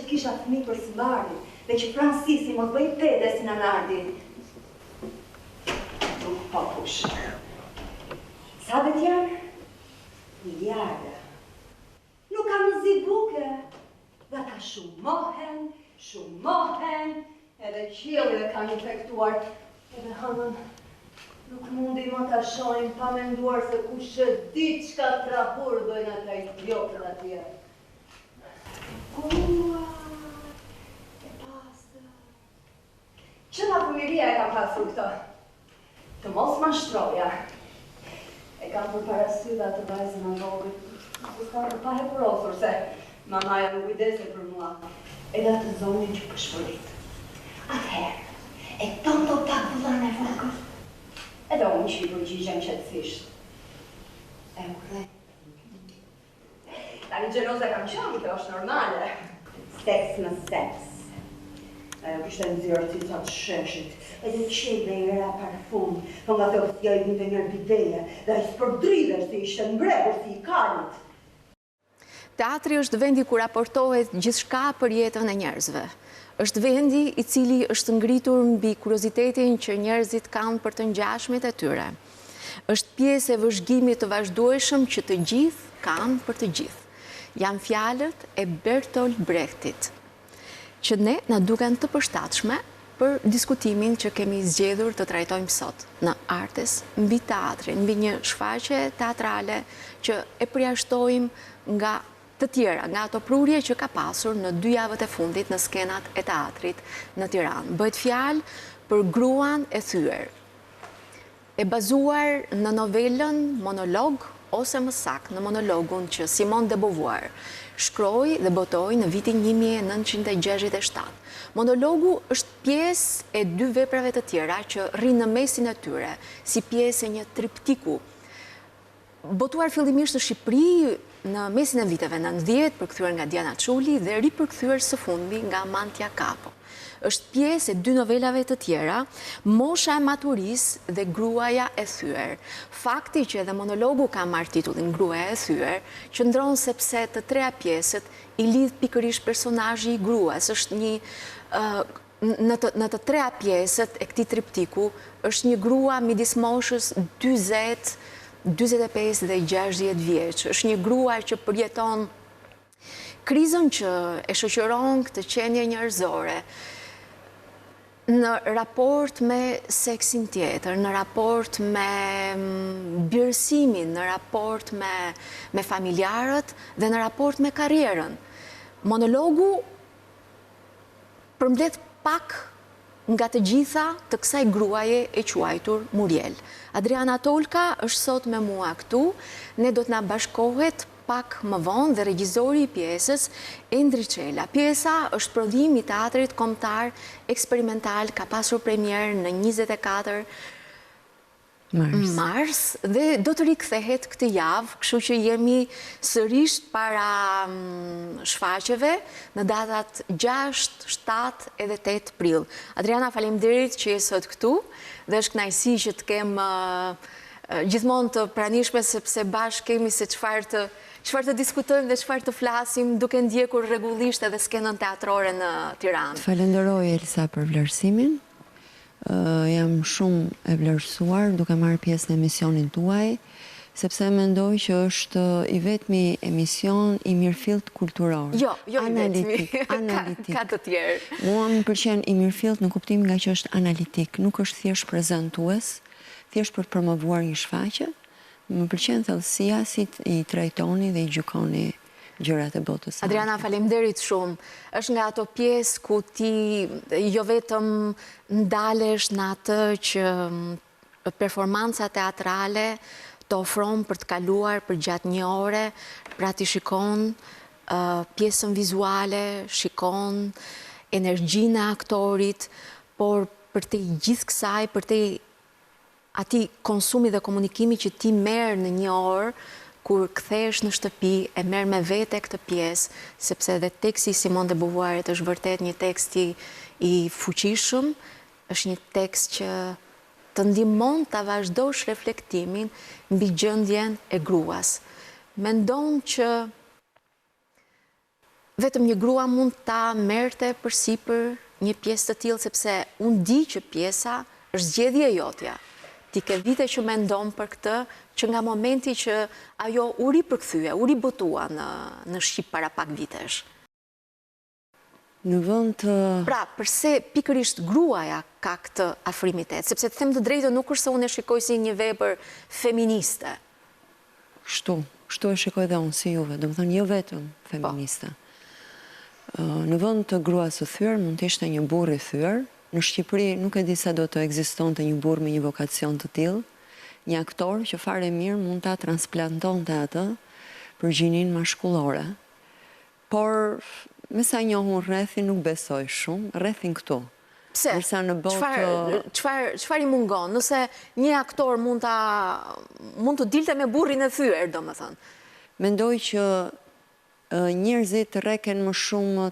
që kisha fëmijë për Sibari dhe që Francisi mos bëj pede si Nanardi. Nuk papush. Sa vet janë? Miliarda. Nuk kam në zi buke. Dhe ata shumohen, edhe qielli dhe kanë infektuar. Edhe hënën nuk mundi më ta shohim pa menduar se kush e di çka trahur dojnë ata idiotët atje. E pastër. Që nga fëmiria e kam pasur këto? Të mos ma shtroja. E kam për parasysh atë vajzën e vogël. Nuk kam për pa hepurosur se mamaja më kujdese për mua. Edhe atë zonin që pëshvërit. Atëherë, e tonë pak vëllën e vogël. Edhe unë që i përgjigjem qetësisht. E u kthej. Tani gjenoza kam qenë, kjo është normale. Seks në seks. Ajo kishte nxjerrë cicat sheshit, edhe qeve i ra parfum, po nga të ostia i vinte njërë bideje, dhe i spërdridhe si ishte mbregur si i kanit. Teatri është vendi ku raportohet gjithçka për jetën e njerëzve. Është vendi i cili është ngritur mbi kuriozitetin që njerëzit kanë për të ngjashmet e tyre. Është pjesë e vëzhgimit të vazhdueshëm që të gjithë kanë për të gjithë. Janë fjalët e Bertolt Brechtit, që ne na duken të përshtatshme për diskutimin që kemi zgjedhur të trajtojmë sot në Artes mbi teatrin, mbi një shfaqje teatrale që e përjashtojmë nga të tjera, nga ato prurje që ka pasur në 2 javët e fundit në skenat e teatrit në Tiranë. Bëhet fjalë për Gruan e thyer, e bazuar në novelën Monolog, ose më saktë në monologun që Simone de Beauvoir shkroi dhe botoi në vitin 1967. Monologu është pjesë e 2 veprave të tjera që rrinë në mesin e tyre, si pjesë e një triptiku. Botuar fillimisht në Shqipëri në mesin e viteve 90, përkthyer nga Diana Çuli dhe ripërkthyer së fundmi nga Mantia Capo. Është pjesë e 2 novelave të tjera, Mosha e maturisë dhe Gruaja e thyer. Fakti që edhe monologu ka marrë titullin Gruaja e thyer, qëndron sepse të 3 pjesët i lidh pikërisht personazhi i gruas. Është një në të 3 pjesët e këtij triptiku është një grua midis moshës 40, 45 dhe 60 vjeç. Është një grua që përjeton krizën që e shoqëron këtë qenie njerëzore në raport me seksin tjetër, në raport me birësimin, në raport me familjarët dhe në raport me karrierën. Monologu përmbledh pak nga të gjitha të kësaj gruaje e quajtur Muriel. Adriana Tolka është sot me mua këtu, ne do të na bashkohet pak më vonë dhe regjizori i pjesës Endri Çela. Pjesa është prodhim i teatrit kombëtar eksperimental, ka pasur premier në 24 Mars dhe do të rikthehet këtë javë, kështu që jemi sërish para shfaqjeve në datat 6, 7 edhe 8 prill. Adriana, faleminderit që je sot këtu dhe është kënaqësi që të kem gjithmonë të pranishme sepse bashkë kemi se çfarë të diskutojmë dhe çfarë të flasim duke ndjekur rregullisht edhe skenën teatrore në Tiranë. Falenderoj Elsa për vlerësimin. Jam shumë e vlerësuar duke marrë pjesë në emisionin tuaj, sepse mendoj që është i vetmi emision i mirëfillt kulturor. Jo i analitik. Ka të tjerë. Mua më pëlqen i mirëfillt në kuptim nga që është analitik, nuk është thjesht prezantues, thjesht për të promovuar një shfaqje. Më pëlqen thellësia si i trajtoni dhe i gjykoni gjërat e botës. Adriana, faleminderit shumë. Është nga ato pjesë ku ti jo vetëm ndalesh në atë që performanca teatrale të ofron për të kaluar për gjatë 1 ore, pra ti shikon pjesën vizuale, shikon energjinë e aktorit, por për te gjithë kësaj, për te ati konsumi dhe komunikimi që ti merr në 1 orë, kur kthehesh në shtëpi, e merr me vete këtë pjesë, sepse edhe teksti Simone de Beauvoirit është vërtet një tekst i fuqishëm, është një tekst që të ndihmon ta vazhdosh reflektimin mbi gjendjen e gruas. Mendon që vetëm një grua mund ta merrte përsipër një pjesë të tillë, sepse unë di që pjesa është zgjedhje jotja. Ti ke vite që mendon për këtë, që nga momenti që ajo u ripërkthye, u ribotua në Shqip para pak vitesh. Në vend të... Pra, përse pikërisht gruaja ka këtë afrimitet? Sepse të them të drejtën, nuk është se unë e shikoj si një vepër feministe. Shtu e shikoj dhe unë si juve, do më thënë jo vetëm feministe. Në vend të gruas së thyer, mund të ishte një burr i thyer. Në Shqipëri nuk e di sa do të ekzistonte një burr me një vokacion të tillë, një aktor që fare mirë mund ta transplantonte atë për gjinin mashkullore. Por me sa njohun rrethin nuk besoj shumë, rrethin këtu. Pse? Çfarë i mungon? Nëse një aktor mund të dilte me burrin e thyer, domethënë. Mendoj që njerëzit rreken më shumë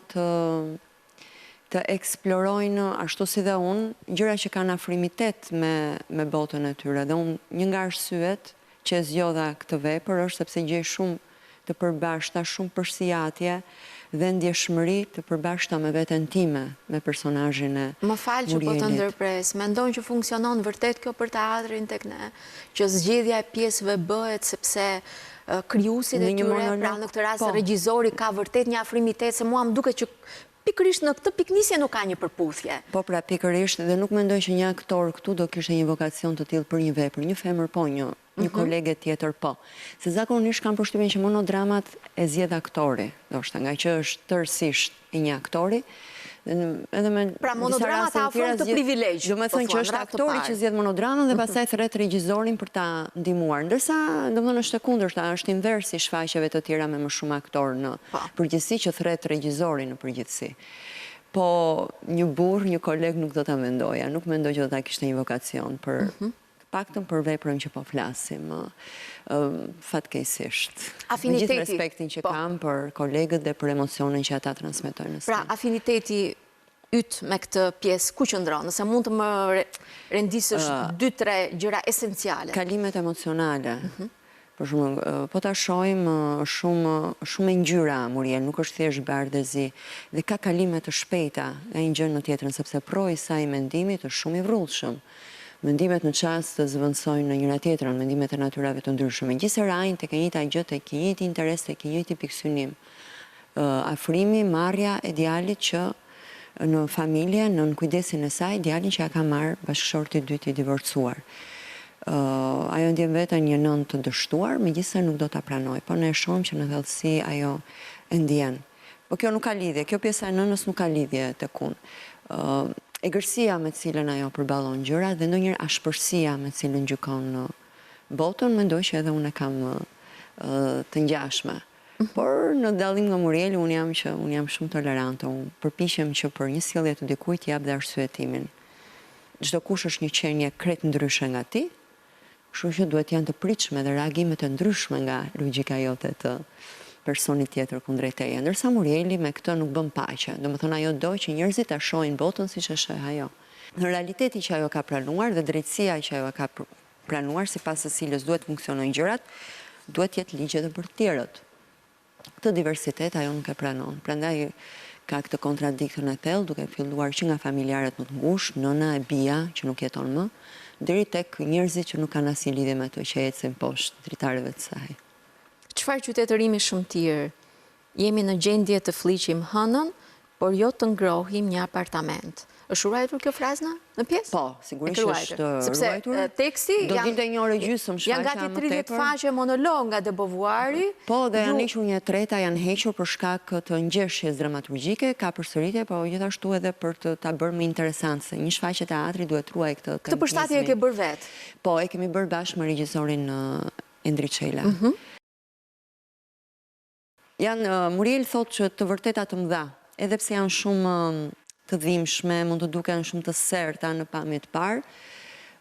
të eksplorojnë, ashtu si dhe unë, gjëra që kanë afrimitet me botën e tyre. Dhe unë një nga arsyet që e zgjodha këtë vepër është sepse gjej shumë të përbashkëta, shumë përsijatje dhe ndjeshmëri të përbashkëta me veten time, me personazhin e Murielit. Më fal që po të ndërpres, mendon që funksionon vërtet kjo për teatrin tek ne, që zgjedhja e pjesëve bëhet sepse krijuesit e tyre, pra në këtë rast regjizori ka vërtet një afrimitet, se mua më duket që pikërisht në këtë piknisje nuk ka një përputhje. Po pra pikërisht, dhe nuk mendoj që një aktor këtu do kishte një vokacion të tillë për një vepër, një femër po, një kolege tjetër po. Se zakonisht kam përshtypjen që monodramat e zgjedh aktori, ndoshta nga që është tërësisht i një aktori. Pra monodramat afron të privilegj. Do me thënë që është aktori që zgjedh monodramën dhe pastaj thret regjizorin për ta ndihmuar. Ndërsa, domethënë është e kundërta, është inversi shfaqjeve të tjera me më shumë aktor në përgjithësi që thret regjizorin në përgjithësi. Po një burr, një koleg nuk do ta mendoja, nuk mendoj që do ta kishte një vokacion për paktën për veprën që po flasim, fatkeqësisht. Me gjithë respektin që kam për kolegët dhe për emocionin që ata transmetojnë në skenë. Pra, afiniteti yt me këtë pjesë ku qëndron? Nëse mund të më rendisësh 2-3 gjëra esenciale. Kalimet emocionale. Për shumë, po ta shohim shumë e ngjyra Muriel, nuk është thjesht bardhëzi dhe ka kalime të shpejta nga një gjë në tjetrën, sepse proji i saj mendimit është shumë i vrullshëm. Mendimet në çast të zëvendësojnë në njëra tjetrën, mendimet e natyrave të ndryshme. Megjithëse rajnë tek e njëjta gjë, tek i njëjti interes, tek i njëjti piksynim. Afrimi, marrja e djalit që në familje, në kujdesin e saj, djalin që ja ka marrë bashkëshorti i dytë i divorcuar. Ajo ndjen veten një nënë të dështuar, megjithëse nuk do ta pranoj, por ne e shohim që në thellësi ajo e ndjen. Po kjo nuk ka lidhje, kjo pjesa e nënës nuk ka lidhje tek unë. Egërsia me cilën ajo përballon gjërat dhe ndonjëherë ashpërsia me cilën gjykon botën, mendoj që edhe unë kam të ngjashme. Por në dallim nga Murieli, unë jam shumë tolerante. Unë përpiqem që për një sjellje të dikujt jap dhe arsyetimin. Çdo kush është një qenie krejt ndryshe nga ti, kështu që duhet janë të pritshme dhe reagime të ndryshme nga logjika jote të personit tjetër kundrejt teje. Ndërsa Murieli me këtë nuk bën paqe. Domethënë ajo do që njerëzit ta shohin botën siç e sheh ajo. Në realiteti që ajo ka planuar dhe drejtësia që ajo ka planuar sipas së cilës duhet funksionojnë gjërat, duhet jetë ligje edhe për të tjerët. Këtë diversitet ajo nuk e pranon. Prandaj ka këtë kontradiktën e thellë, duke filluar që nga familjarët më të ngushtë, nëna e bija që nuk jeton më, deri tek njerëzit që nuk kanë asnjë lidhje me ato që ecën poshtë dritarëve të saj. Çfarë qytetërimi shëmtirë? Jemi në gjendje të fliqim hënën, por jo të ngrohim një apartament. Është ruajtur kjo frazë në pjesë? Po, sigurisht është ruajtur. Sepse teksti do dilte një orë gjysmë shfaqja janë gati 30 faqe monolog nga De Beauvoiri. Po, dhe janë hequr një treta, janë hequr për shkak të ngjeshjes dramaturgjike, ka përsëritje, po gjithashtu edhe për ta bërë më interesante. Një shfaqje teatri duhet ruaj këtë. Këtë përshtatje e ke bërë vetë? Po, e kemi bërë bashkë me regjisorin Endri Çela. Muriel thotë që të vërteta të mëdha, edhe pse janë shumë të dhimbshme, mund të duken shumë të serta në pamje të parë,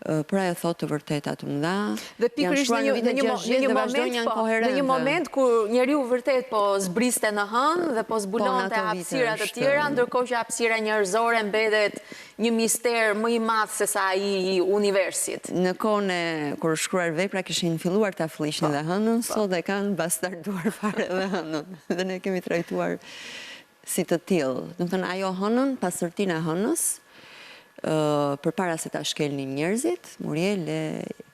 por ajo thotë të vërteta të mëdha. Dhe pikërisht në një moment kur njeriu vërtet po zbriste në hënë dhe po zbulonte hapësira të tjera, ndërkohë që hapësira njerëzore mbetet një mister më i madh se sa i universit. Në kohën kur shkruar vepra kishin filluar ta flishin dhe hënën, sot e kanë bastarduar fare dhe hënën. Dhe ne kemi trajtuar si të tillë. Do të thënë ajo hënën, pastërtinë e hënës, përpara se ta shkelnin njerëzit, Muriel,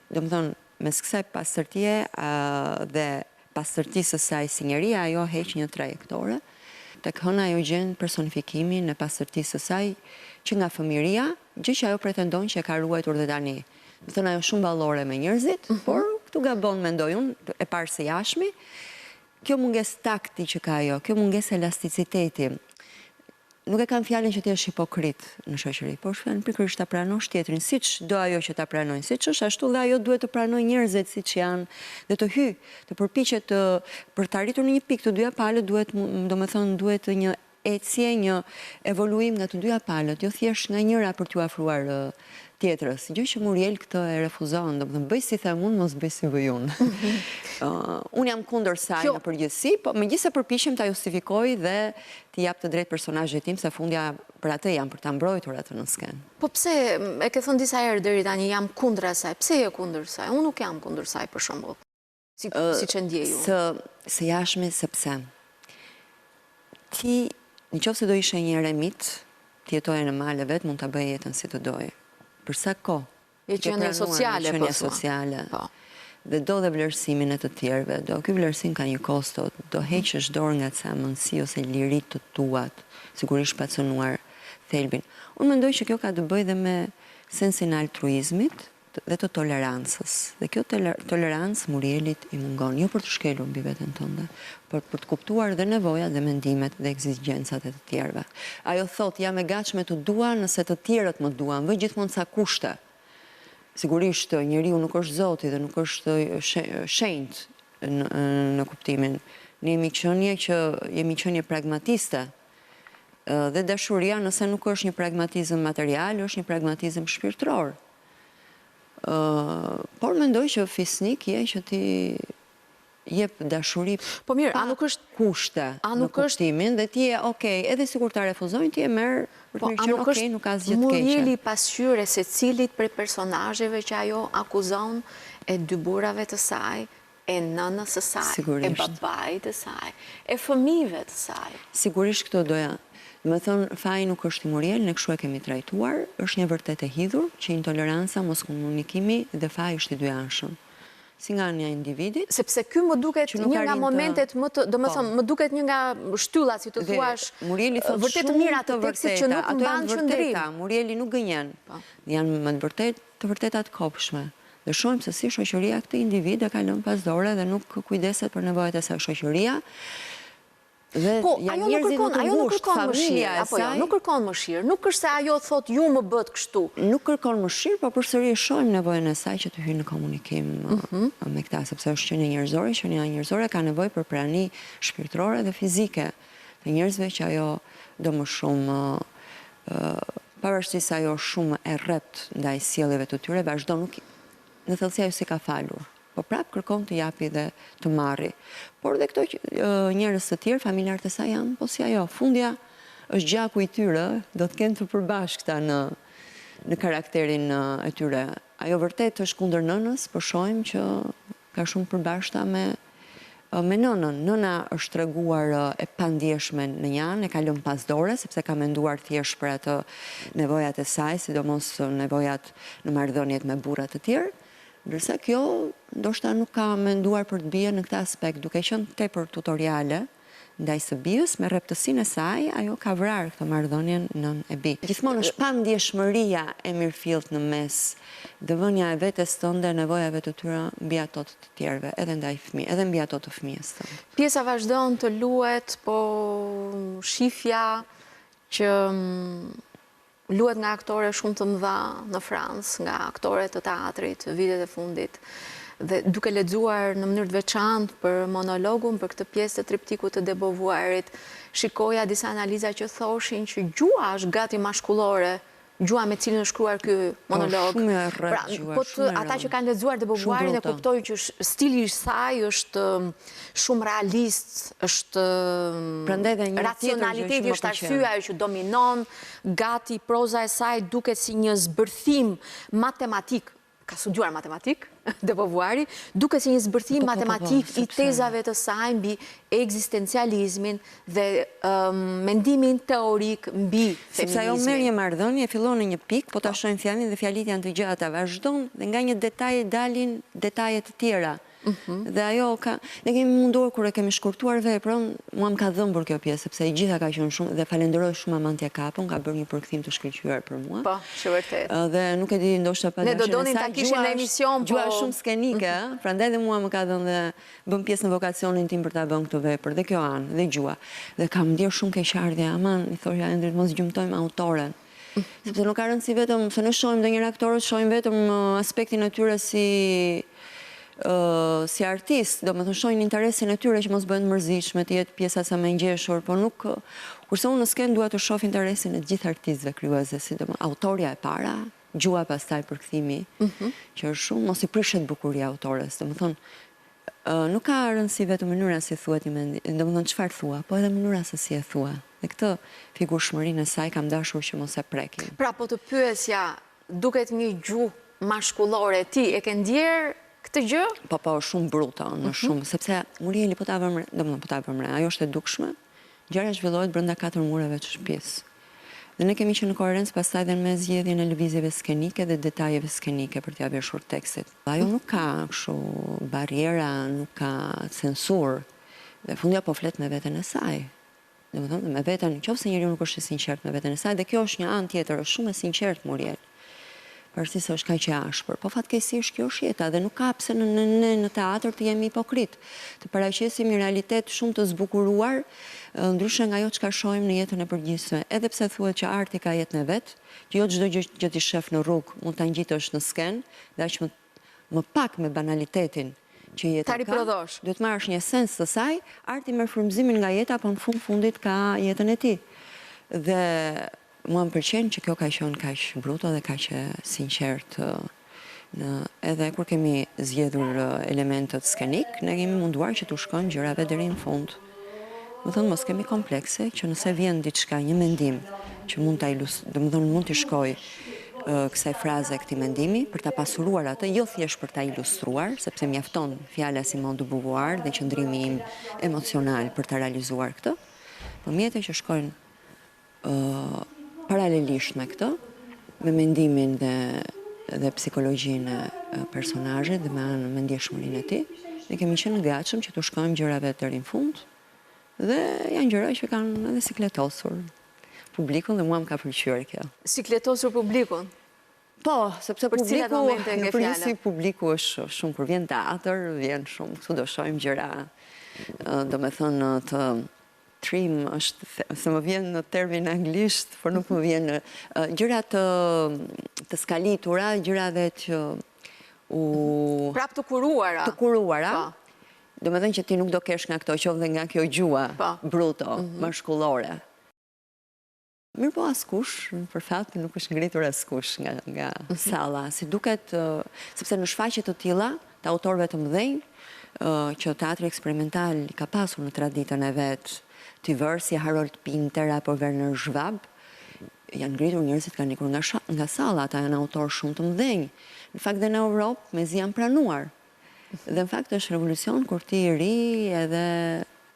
do të thënë mes kësaj pastërtie dhe pastërtisë së saj si njeri, ajo heq një trajektore. Tek hëna ajo gjen personifikimin e pastërtisë së saj që nga fëmiria, gjë që ajo pretendon që e ka ruajtur dhe tani. Do thënë ajo shumë ballore me njerëzit, por këtu gabon mendoj unë, e parë se jashmi, kjo munges takti që ka ajo, kjo munges elasticiteti. Nuk e kam fjalën që ti është hipokrit në shoqëri, por fjalën pikërisht ta pranosh tjetrin, siç do ajo që ta pranojnë, siç është ashtu dhe ajo duhet të pranojë njerëzit siç janë dhe të hyjë, të përpiqet për të arritur në një pikë të dyja palët duhet, domethënë duhet një ecje, një evoluim nga të dyja palët, jo thjesht nga njëra për t'u afruar tjetrës. Gjë që Muriel këtë e refuzon, domethënë bëj si them unë, mos bëj si bëj unë. Unë jam kundër saj në përgjithësi, po megjithëse përpiqem ta justifikoj dhe t'i jap të drejtë personazhit tim, se fundja për atë jam për ta mbrojtur atë në skenë. Po pse e ke thënë disa herë deri tani jam kundër asaj? Pse je kundër saj? Unë nuk jam kundër saj për shembull. Siç e ndjej unë. Së jashmi sepse ti nëse do ishe një eremit, ti jetoje në male vetë, mund ta bëje jetën si të doje. Për sa kohë? Je qenie sociale, qenie sociale. Dhe do dhe vlerësimin e të tjerëve. Ky vlerësim ka një kosto. Do heqësh dorë nga ca mundësi ose lirit të tuat, sigurisht pa cënuar thelbin. Unë mendoj që kjo ka të bëjë dhe me sensin e altruizmit dhe të tolerancës. Dhe kjo tolerancë Murielit i mungon, jo për të shkelur mbi veten tënde, por për të kuptuar dhe nevojat dhe mendimet dhe ekzigjencat e të tjerëve. Ajo thot, jam e gatshme të dua nëse të tjerët më duan, vë gjithmonë ca kushte. Sigurisht njeriu nuk është Zoti dhe nuk është shenjtë në kuptimin. Ne jemi qenie pragmatiste. Dhe dashuria, nëse nuk është një pragmatizëm material, është një pragmatizëm shpirtëror. Por mendoj që fisnik je që ti jep dashuri po mirë, pa kushte në kuptimin dhe ti je okej, edhe sikur ta refuzojnë ti e merr për të qenë okej, nuk ka asgjë të keqe. Murieli pasqyre se cilit prej personazheve që ajo akuzon e dy burrave të saj, e nënës së saj, e babait të saj, e fëmijëve të saj. Sigurisht këto doja. Me thënë, faji nuk është i Muriel, ne kështu e kemi trajtuar, është një vërtet e hidhur, që intoleranca, mos komunikimi dhe faji është i dyanshëm. Si nga një individit. Sepse ky më duket një nga momentet më duket një nga shtyllat, si të thuash, vërtet të mira të tekstit që nuk mban qëndrim. Murieli nuk gënjen. Janë më të vërtetat kopshme. Dhe shohim se si shoqëria këtë individ e ka lënë pas dore dhe nuk kujdeset për nevojat e saj. Shoqëria po, ajo nuk kërkon mëshirë, apo jo, nuk kërkon mëshirë, nuk është se ajo thot ju më bët kështu. Nuk kërkon mëshirë, po përsëri shohim nevojën e saj që të hyjë në komunikim me këta, sepse është qenie njerëzore, qenia njerëzore ka nevojë për prani shpirtërore dhe fizike të njerëzve që ajo do më shumë, pavarësisht se ajo shumë e rrept ndaj sjelljeve të tyre, vazhdon në thellësi ajo si ka falur. Po prapë kërkon të japi dhe të marri. Por dhe këto njerëz të tjerë, familjarët e saj janë, po si ajo, fundja është gjaku i tyre, do të kenë të përbashkëta në karakterin e tyre. Ajo vërtet është kundër nënës, por shohim që ka shumë përbashkëta me nënën. Nëna është treguar e pandjeshme në një anë, e ka lënë pas dore, sepse ka menduar thjesht për atë nevojat e saj, sidomos nevojat në marrëdhëniet me burra të tjerë. Ndërsa kjo ndoshta nuk ka menduar për të bie në këtë aspekt, duke qenë tepër tutoriale ndaj së bijës, me rreptësinë e saj, ajo ka vrarë këtë marrëdhënien nën e bij. Gjithmonë është pandjeshmëria e mirëfillt në mes, dhe vënia e vetes tënde, nevojave të tyre mbi ato të tjerëve, edhe ndaj fëmijë, edhe mbi ato të fëmijës tënde. Pjesa vazhdon të luhet, po shifja që luhet nga aktore shumë të mëdha në Francë, nga aktore të teatrit, vitet e fundit. Dhe duke lexuar në mënyrë të veçantë për monologun, për këtë pjesë të triptikut të De Beauvoirit, shikoja disa analiza që thoshin që gjua është gati mashkullore, gjua me cilën është shkruar ky monolog. Ata që kanë lexuar De Beauvoirin e kuptojnë që stili i saj është shumë realist, është racionaliteti është arsyeja që dominon, gati proza e saj duket si një zbërthim matematik ka studiuar matematik, depovuari, duke si një zbërthim matematik i tezave të saj mbi ekzistencializmin dhe mendimin teorik mbi feminizmin. Sepse ajo merr një marrëdhënie, fillon në një pikë, po ta shohim fjalën dhe fjalit janë të gjata, vazhdon dhe nga një detaj dalin detaje të tjera. Dhe ajo ne kemi munduar kur e kemi shkurtuar veprën, mua më ka dhëmbur kjo pjesë sepse i gjitha ka qenë shumë dhe falenderoj shumë Amantja Kapon, ka bërë një përkthim të shkëlqyer për mua. Po, që vërtet. Dhe nuk e di ndoshta pa ne do donin ta kishin në emision, po. Gjua shumë skenike, prandaj dhe mua më ka dhënë dhe bëm pjesë në vokacionin tim për ta vënë këtë vepër, dhe kjo anë, dhe gjua. Dhe kam ndier shumë keqardhje, aman, i thosha Endrit mos gjymtojmë autoren. Sepse nuk ka rëndësi vetëm se ne shohim ndonjëherë aktorët shohim vetëm aspektin e tyre si artist, do me thënë shohin interesin e tyre që mos bëhen mërzitshme, të jetë pjesa sa më ngjeshur, por nuk, kurse unë në skenë dua të shoh interesin e gjithë artistëve krijuesve, sidomos autorja e para, gjua pastaj përkthimi, që është shumë, mos i prishet bukuria autores, do me thënë, nuk ka rëndësi vetëm mënyra si thuhet një mendim, do me thënë çfarë thua, po edhe mënyra se si e thua. Dhe këtë figurshmërinë e saj kam dashur që mos e prekim. Pra po të pyesja, duket një gjuhë mashkullore, ti e ke ndjer këtë gjë? Po, shumë bruta, në shumë, sepse Murieli po ta vëmre, ajo është e dukshme, gjëra zhvillohet brenda 4 mureve të shtëpisë. Dhe ne kemi qenë në koherencë pastaj dhe me zgjedhjen e lëvizjeve skenike dhe detajeve skenike për t'ia veshur tekstit. Ajo nuk ka kështu barriera, nuk ka censur. Dhe fundja po flet me veten e saj. Domethënë me veten, nëse njeriu nuk është i sinqert me veten e saj, dhe kjo është një anë tjetër, është shumë e sinqert Muriel. Përsi se është kaq e ashpër, po fatkeqësisht kjo është jeta dhe nuk ka pse në teatr të jemi hipokrit, të paraqesim një realitet shumë të zbukuruar, ndryshe nga ajo çka shohim në jetën e përgjithshme. Edhe pse thuhet që arti ka jetën e vet, që jo çdo gjë që ti shef në rrugë mund ta ngjitesh në skenë, dhe aq më pak me banalitetin që jeta ka. Duhet marrësh një esens të saj, arti merr frymëzimin nga jeta, po në fundit ka jetën e tij. Dhe mua më pëlqen që kjo ka qenë kaq bruto dhe kaq e sinqert. Edhe kur kemi zgjedhur elementet skenik, ne kemi munduar që t'u shkojmë gjërave deri në fund. Më thënë mos kemi komplekse, që nëse vjen diçka, një mendim që mund ta mund t'i shkoj kësaj fraze, këtij mendimi, për ta pasuruar atë, jo thjesht për ta ilustruar, sepse mjafton fjala Simone de Beauvoir dhe qëndrimi im emocional për ta realizuar këtë, por mjete që shkojnë paralelisht me këtë, me mendimin dhe psikologjinë e personazhit dhe me ndjeshmërinë e tij, ne kemi qenë gatshëm që të shkojmë gjërave deri në fund, dhe janë gjëra që kanë edhe sikletosur publikun dhe mua më ka pëlqyer kjo. Sikletosur publikun? Po, sepse publiku është shumë, kur vjen teatr, vjen shumë, këtu do shohim gjëra, do me thënë të trim është, se më vjen në termin anglisht, por nuk më vjen gjëra të skalitura, gjëra dhe që prap të kuruara. Të kuruara. Do me thënë që ti nuk do kesh nga këto, qoftë dhe nga kjo gjua bruto, mashkullore. Mirë po askush, për fat nuk është ngritur askush nga salla, si duket, sepse në shfaqje të tilla, të autorëve të mëdhenj, që teatri eksperimental ka pasur në traditën e vet, t'i vërë si Harold Pinter apo Werner Schwab, janë ngritur njerëzit kanë ikur nga salla, ata janë autorë shumë të mëdhenj. Në fakt dhe në Europë mezi janë pranuar. Dhe në fakt është revolucion kur ti i ri edhe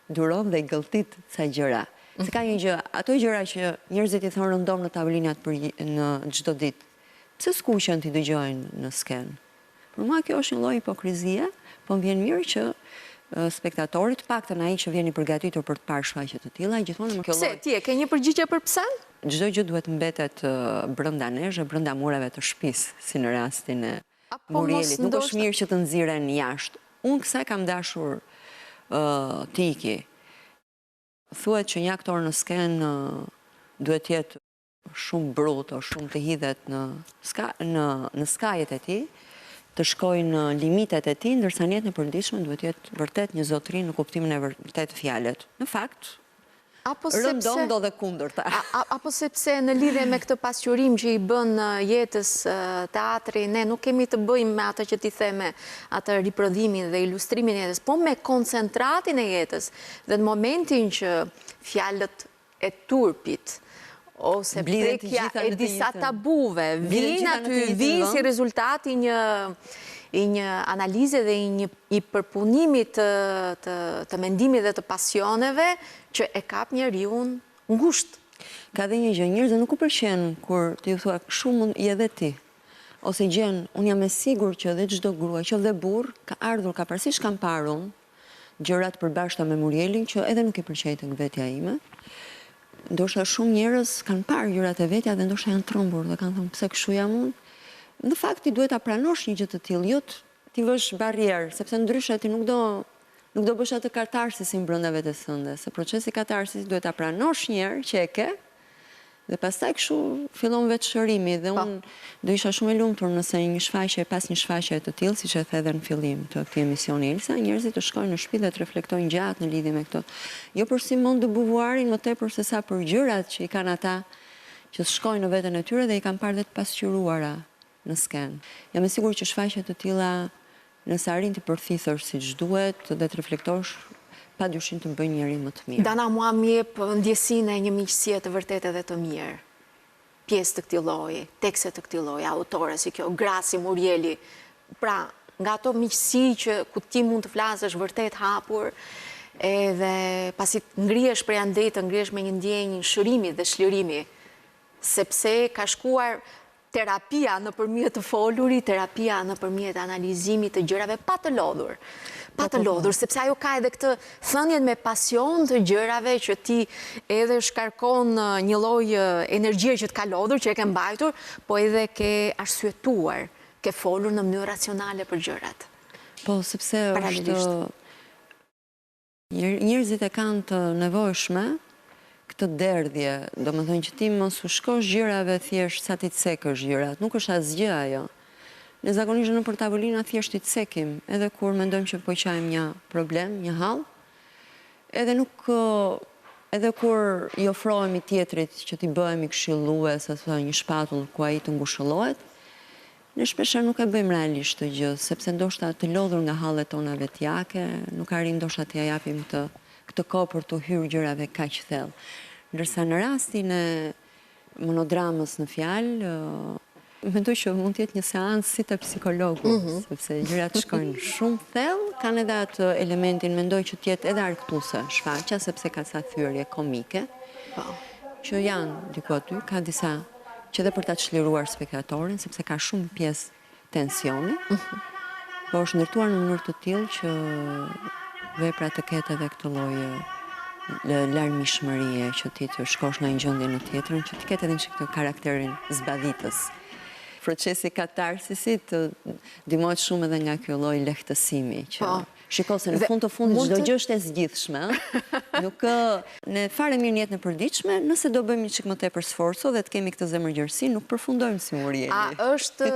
duron dhe i gëlltit sa gjëra. Se ka një gjë, ato gjëra që njerëzit i thonë rëndom në tavolinat në çdo ditë, pse s'kuqen ti dëgjojnë në skenë? Për mua kjo është një lloj hipokrizie, po më vjen mirë që spektatorit, paktën ai që vjen i përgatitur për të parë shfaqje të tilla, gjithmonë më kjo lloj. Pse ti e ke një përgjigje për pse? Çdo gjë duhet mbetet brenda nesh, brenda mureve të shtëpisë, si në rastin e Murielit. Nuk është mirë që të nxiren jashtë. Unë kësaj kam dashur të iki. Thuhet që një aktor në skenë duhet jetë shumë bruto, shumë të hidhet në skajet e tij, të shkojnë në limitet e tij, ndërsa në jetën e përditshme duhet jetë vërtet një zotëri në kuptimin e vërtet të fjalët. Në fakt, rëndom do dhe kundërta. Apo sepse në lidhje me këtë pasqyrim që i bën jetës teatri, ne nuk kemi të bëjmë me atë që ti the me atë riprodhimin dhe ilustrimin e jetës, po me koncentratin e jetës. Dhe në momentin që fjalët e turpit ose prekja e disa tabuve, vinë aty, vinë si rezultati një analize dhe i përpunimit të mendimit dhe të pasioneve që e kap njeriu ngushtë. Ka dhe një gjë, njerëzit nuk u pëlqen kur ti u thua shumë i edhe ti. Ose gjen, unë jam e sigurt që edhe çdo grua, që dhe burr, ka ardhur, ka parë si shkam parë unë, gjërat përbashkëta me Murielin që edhe nuk i pëlqej tek vetja ime. Ndoshta shumë njerëz kanë parë gjërat e vetja dhe ndoshta janë trombur dhe kanë thënë pse kështu jam unë. Në fakt ti duhet ta pranosh një gjë të tillë, jo ti vësh barrierë, sepse ndryshe ti nuk do bësh atë katarsisin brenda vetes tënde, se procesi katarsis duhet ta pranosh një herë që e ke. Dhe pastaj kështu fillon vetëshërimi dhe unë do isha shumë e lumtur nëse pas një shfaqje të tillë, siç e the edhe në fillim të këtij emisioni Elsa, njerëzit të shkojnë në shtëpi dhe të reflektojnë gjatë në lidhje me këto. Jo për Simone de Beauvoirin, më tepër se sa për gjërat që i kanë ata që shkojnë në veten e tyre dhe i kanë parë dhe të pasqyruara në skenë. Jam e sigurt që shfaqje të tilla, nëse arrin të përthithësh siç duhet dhe të reflektosh, pa dyshim të bëjnë njëri më të mirë. Dana, mua më jep ndjesinë e një miqësie të vërtetë dhe të mirë. Pjesë të këtij lloji, tekste të këtij lloji, autore si kjo, Graci Murieli. Pra, nga ato miqësi që ku ti mund të flasësh vërtet hapur, edhe pasi ngrihesh prej andej të ngrihesh me një ndjenjë shërimi dhe shlirimi, sepse ka shkuar terapia nëpërmjet të folurit, terapia nëpërmjet analizimit të gjërave pa të lodhur. Sepse ajo ka edhe këtë thënjen me pasion të gjërave që ti edhe shkarkon një lloj energjie që të ka lodhur, që e ke mbajtur, po edhe ke arsyetuar, ke folur në mënyrë racionale për gjërat. Po, sepse është njerëzit e kanë të nevojshme këtë derdhje, do më thënë që ti mos u shkosh gjërave thjesht sa ti të cekësh gjërat, nuk është asgjë ajo. Ne zakonisht në për tavolina thjesht i të cekim, edhe kur mendojmë që po qajmë një problem, një hall, edhe kur i ofrohemi tjetrit që ti bëhemi këshillues, ose një shpatull ku ai të ngushëllohet, ne shpeshherë nuk e bëjmë realisht të gjë, sepse ndoshta të lodhur nga hallet tona vetjake, nuk arrim ndoshta t'ia japim këtë kohë për të hyrë gjërave kaq thellë. Ndërsa në rastin e monodramës në fjalë, mendoj që mund të jetë një seancë si të psikologut, sepse gjërat shkojnë shumë thellë, kanë edhe atë elementin, mendoj që të jetë edhe argëtuese shfaqja, sepse ka sa thyrje komike, që janë diku aty, ka disa që dhe për ta çliruar spektatorin, sepse ka shumë pjesë tensioni, po është ndërtuar në mënyrë të tillë që vepra të ketë edhe këtë lloj larmishmërie, që ti të shkosh në një gjendje në tjetrën, që ti ketë edhe një karakterin zbavitës. Procesi katarsisit ndihmohet shumë edhe nga kjo lloj lehtësimi që shiko se në fund të fundit çdo gjë është e zgjidhshme, nuk ne fare mirë në jetën e përditshme, nëse do bëjmë një çik më tepër sforco dhe të kemi këtë zemërgjërsi, nuk përfundojmë si Murieli. A është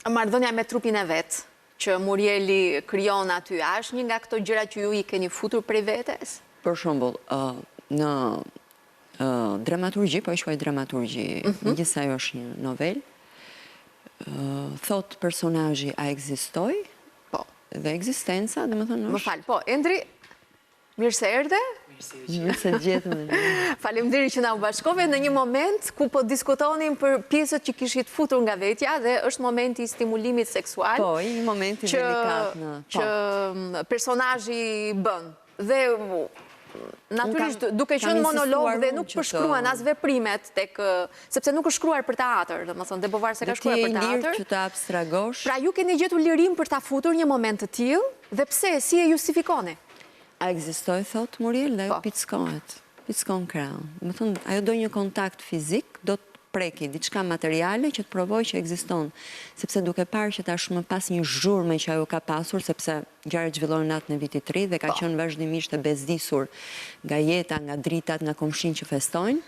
marrëdhënia me trupin e vet që Murieli krijon aty, a është një nga këto gjëra që ju i keni futur prej vetes? Për shembull, në dramaturgji, po e quaj dramaturgji, megjithëse ajo është një novel, thot personazhi a ekzistoi? Po. Dhe ekzistenca, domethënë është. Më fal, po, Endri, mirë se erdhe. Mirë se gjetëm. Faleminderit që na u bashkove në një moment ku po diskutonim për pjesët që kishit futur nga vetja dhe është momenti i stimulimit seksual. Po, një momenti delikat që personazhi bën. Dhe natyrisht duke qenë monolog dhe nuk përshkruan as veprimet tek, sepse nuk është shkruar për teatr, domethënë de Beauvoir se ka shkruar për teatr. Ti je lirë që ta abstragosh. Pra ju keni gjetur lirim për ta futur një moment të tillë dhe pse, si e justifikoni? A ekzistoi, thot Muriel, dhe ajo pickohet. Pickon krahun. Domethënë ajo do një kontakt fizik, do të preki diçka materiale që të provoj që ekziston, sepse duke parë që tashmë pas një zhurmë që ajo ka pasur, sepse gjërat zhvillohen natën e vitit 3 dhe ka qenë vazhdimisht e bezdisur nga jeta, nga dritat, nga komshin që festojnë,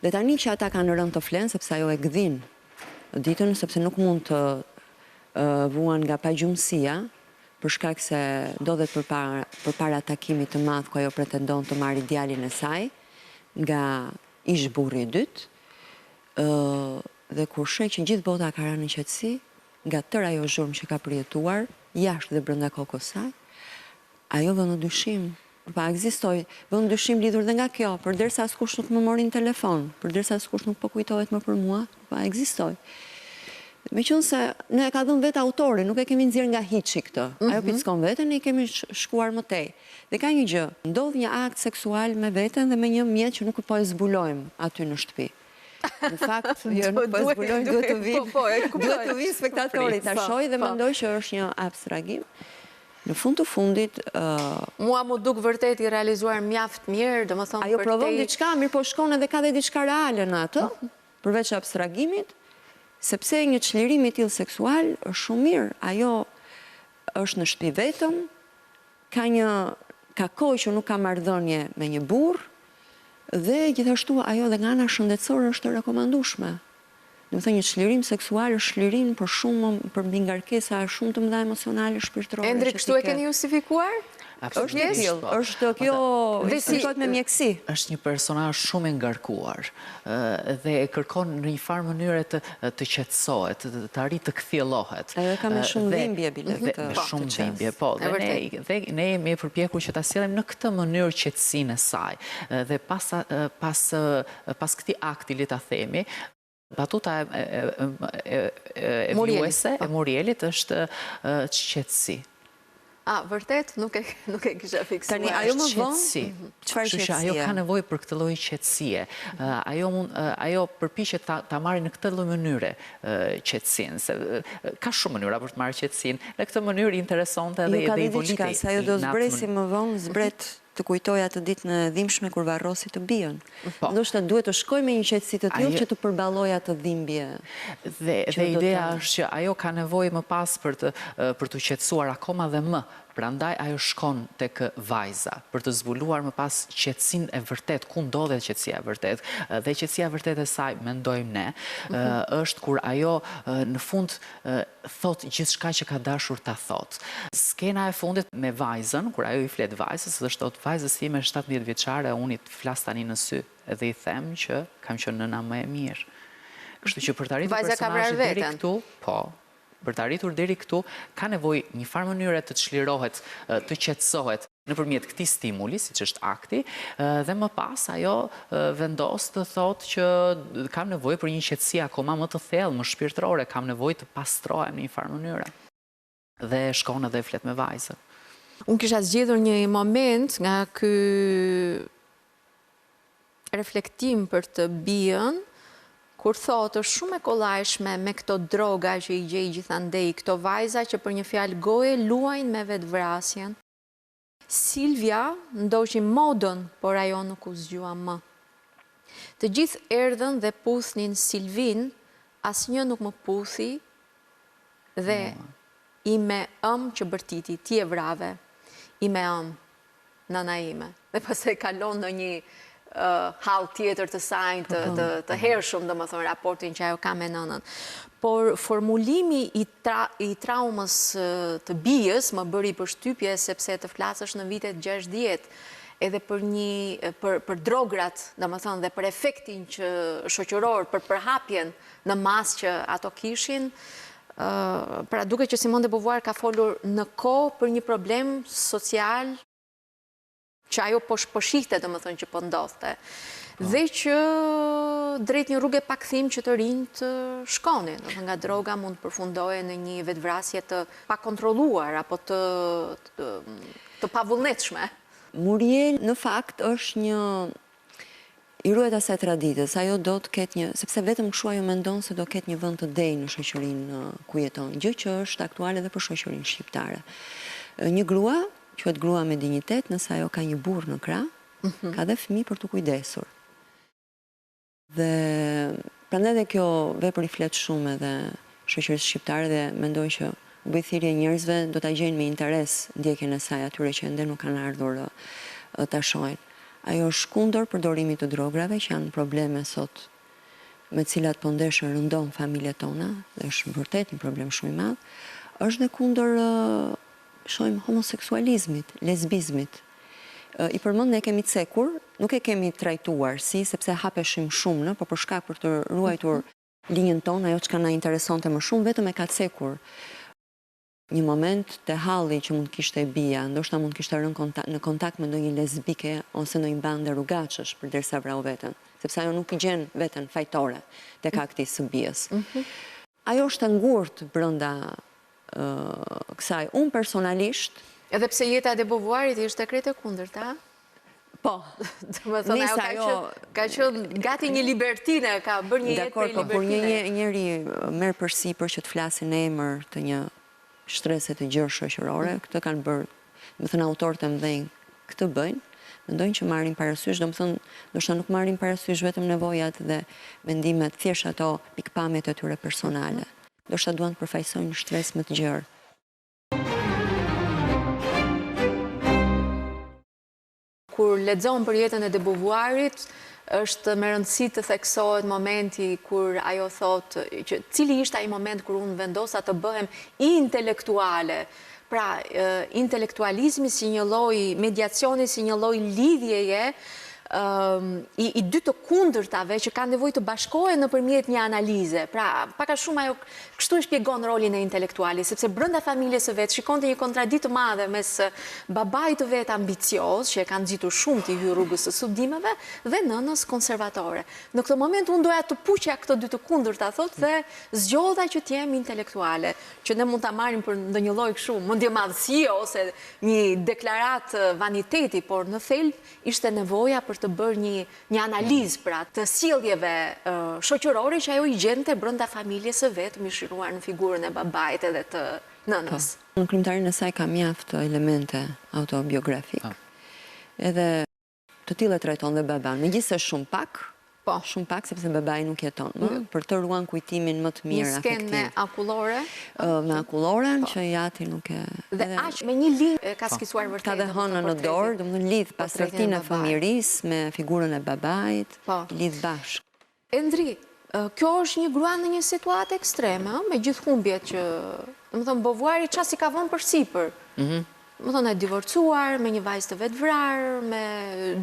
dhe tani që ata kanë rënë të flenë, sepse ajo e gdhin ditën, sepse nuk mund të vuan nga pagjumësia, për shkak se ndodhet përpara takimit të madh ku ajo pretendon të marrë djalin e saj nga ish burri i dytë. Dhe kur sheh që gjithë bota ka rënë në qetësi, nga tërë ajo zhurmë që ka përjetuar, jashtë dhe brenda kokës saj, ajo vë në dyshim Pa ekzistoj, vëmë dyshim lidhur dhe nga kjo, përderisa askush nuk më mori në telefon, përderisa askush nuk po kujtohet më për mua, pa ekzistoj. Me qënë se ne e ka dhënë vetë autori, nuk e kemi nxjerrë nga hiçi këtë. Ajo pickon vetën, ne i kemi shkuar më tej. Dhe ka një gjë, ndodh një akt seksual me veten dhe me një mjet që nuk po e zbulojmë aty në shtëpi. Në fakt, jo, nuk po e zbulojmë, duhet të vinë spektatorit ta shohë dhe mendoj që është një abstragim. Në fund të fundit... Mua mu duk vërtet i realizuar mjaft mirë, dhe më thonë ajo provon diçka, mirë po shkon edhe ka dhe diçka reale në atë, përveç abstragimit, sepse një çlirim i tillë seksual është shumë mirë. Ajo është në shtëpi vetëm, ka kohë që nuk ka marrëdhënie me një burr, dhe gjithashtu ajo dhe nga ana shëndetësore është e rekomandueshme. Në më thënë, një çlirim seksual është çlirim për mbi ngarkesa shumë të mëdha emocionale, shpirtërore. Endre, kështu e keni justifikuar? Është e tillë, është kjo shikohet me mjeksi. Është një personazh shumë i ngarkuar dhe e kërkon në një farë mënyrë të qetësohet, të arrijë të kthjellohet. Edhe ka me shumë dhimbje bile këtë. Me shumë dhimbje, po. Dhe ne jemi përpjekur që ta sjellim në këtë mënyrë qetësinë e saj. Dhe pas këtij akti, le ta themi, batuta e vjuese e Murielit është qetësi. Vërtet? Nuk e kisha fiksuar. Tani, ajo më vonë, çfarë qetësie? Ajo ka nevojë për këtë lloj qetësie. Ajo përpiqet ta marrë në këtë lloj mënyre qetësinë, se ka shumë mënyra për të marrë qetësinë. Në këtë mënyrë interesonte edhe i volitej. Se ajo do zbresi më vonë, zbret të kujtoj atë ditë në dhimbshme kur varrosi të bijën. Ndoshta duhet të shkoj me një qetësi të tillë që të përballoj atë dhimbje. Dhe ideja është që ajo ka nevojë më pas për të qetësuar akoma dhe më. Prandaj ajo shkon tek vajza për të zbuluar më pas qetësinë e vërtet, ku ndodhet qetësia e vërtet. Dhe qetësia e vërtet e saj, mendojmë ne, është kur ajo në fund thot gjithçka që ka dashur ta thot. Skena e fundit me vajzën, kur ajo i flet vajzës, dhe thot vajzës time 17 vjeçare, unë i flas tani në sy dhe i them që kam qenë nëna më e mirë. Kështu që për të arritur personazhi deri këtu, po. Për të arritur deri këtu, ka nevojë një farë mënyre të çlirohet, të qetësohet nëpërmjet këtij stimuli, siç është akti, dhe më pas ajo vendos të thotë që kam nevojë për një qetësi akoma më të thellë, më shpirtërore, kam nevojë të pastrohem në një farë mënyre. Dhe shkon edhe flet me vajzën. Unë kisha zgjedhur një moment nga ky reflektim për të bijën, kur thotë është shumë e kollajshme me këto droga që i gjej gjithandej, këto vajza që për një fjalë goje luajnë me vetvrasjen. Silvia ndoqi modën, por ajo nuk u zgjua më. Të gjithë erdhën dhe puthnin Silvin, asnjë nuk më puthi dhe i me që bërtiti, ti e vrave, i me nana ime. Dhe pastaj kalon në një hall tjetër të saj të hershëm, dhe më thonë, raportin që ajo ka me nënën. Por formulimi i traumës të bijës më bëri përshtypje sepse të flasësh në vitet 60 edhe për drograt, dhe më thonë, dhe për efektin që shoqëror, për përhapjen në mas që ato kishin, pra duke që Simone de Beauvoir ka folur në kohë për një problem social që ajo po shihte, dhe më thënë, që po ndodhte. Dhe që drejt një rrugë pakthim që të rinj të shkonin. Nga droga mund të përfundoje në një vetvrasje të pakontrolluar, apo të pavullnetshme. Muriel, në fakt, është një i ruhet asaj traditës. Ajo do të ketë një, sepse vetëm kështu ajo mendon se do ketë një vend të denjë në shoqërinë ku jeton, gjë që është aktuale edhe për shoqërinë shqiptare. Një grua, quhet grua me dinjitet, nëse ajo ka një burr në krah, ka dhe fëmijë për të kujdesur. Dhe prandaj edhe kjo vepër i flet shumë edhe shoqërisë shqiptare dhe mendoj që bëjthirje njerëzve do ta gjejnë me interes ndjekjen e saj atyre që ende nuk kanë ardhur ta shohin. Ajo është kundër përdorimit të drograve, që janë probleme sot me cilat po ndeshën rëndon familjet tona, dhe është vërtet një problem shumë i madh. Është dhe kundër shohim homoseksualizmit, lesbizmit. I përmend ne kemi cekur, nuk e kemi trajtuar sepse hapeshim shumë, por për shkak për të ruajtur linjën tonë, ajo çka na interesonte më shumë vetëm e ka cekur. një moment të halli që mund kishte e bia, ndoshta mund kishte rënë në kontakt me ndonjë lesbike ose ndonjë bande rrugaçësh përderisa vrau veten, sepse ajo nuk I gjen veten fajtore tek akti I së bijës. Ajo është e ngurtë brenda kësaj. Unë personalisht, edhe pse jeta e de Beauvoirit ishte krejt e kundërta. po, Më thonë, ajo ka qenë gati një libertine, ka bërë një jetë për dakor, por libertine. një njeri merr përsipër që të flasë në emër të një shtrese të gjërë shoqërore, këtë kanë bërë, më thënë autorët e mëdhenj këtë bëjnë, mendojnë që marrin parasysh, do më thënë, ndoshta nuk marrin parasysh vetëm nevojat dhe mendimet, thjesht ato pikpamjet e tyre personale. Ndoshta duan të përfaqësojnë një shtresë më të gjerë. Kur lexon për jetën e de Beauvoirit, është me rëndësi të theksohet momenti kur ajo thotë që cili ishte ai moment kur unë vendosa të bëhem intelektuale. Pra, intelektualizmi si një lloj mediacioni, si një lloj lidhjeje I dy të kundërtave që kanë nevojë të bashkohen nëpërmjet një analize. Pra, pak a shumë ajo kështu e shpjegon rolin e intelektualit, sepse brenda familjes së vet shikonte një kontradikt të madhe mes babait të vet ambicioz, që e kanë nxitur shumë të hyrë rrugës së studimeve, dhe nënës konservatore. Në këtë moment unë doja të puqja këto dy të kundërta, thotë, dhe zgjodha që të jem intelektuale, që ne mund ta marrim për ndonjë lloj kështu mendjemadhësie ose një deklarat vaniteti, por në thelb ishte nevoja për të bërë një analizë pra të sjelljeve shoqërore që ajo I gjente brenda familjes së vet, mishiruar në figurën e babait edhe të nënës. Në krimtarinë e saj ka mjaft elemente autobiografike. Edhe të tilla trajton dhe baban, megjithëse shumë pak, sepse babai nuk jeton më, për të ruan kujtimin më të mirë afektiv. Një skenë me akullore. Me akulloren, që jati nuk e... Dhe aq me një linjë ka skisuar vërtet. Ka dhe hënë në dorë, do më lidh pasretinë e fëmijërisë me figurën e babait, lidh bashkë. Endri, kjo është një grua në një situatë ekstreme, me gjithë humbjet që, do më thonë, Beauvoiri çfarë si ka vënë përsipër. Më thonë, e divorcuar, me një vajzë të vetë vrarë, me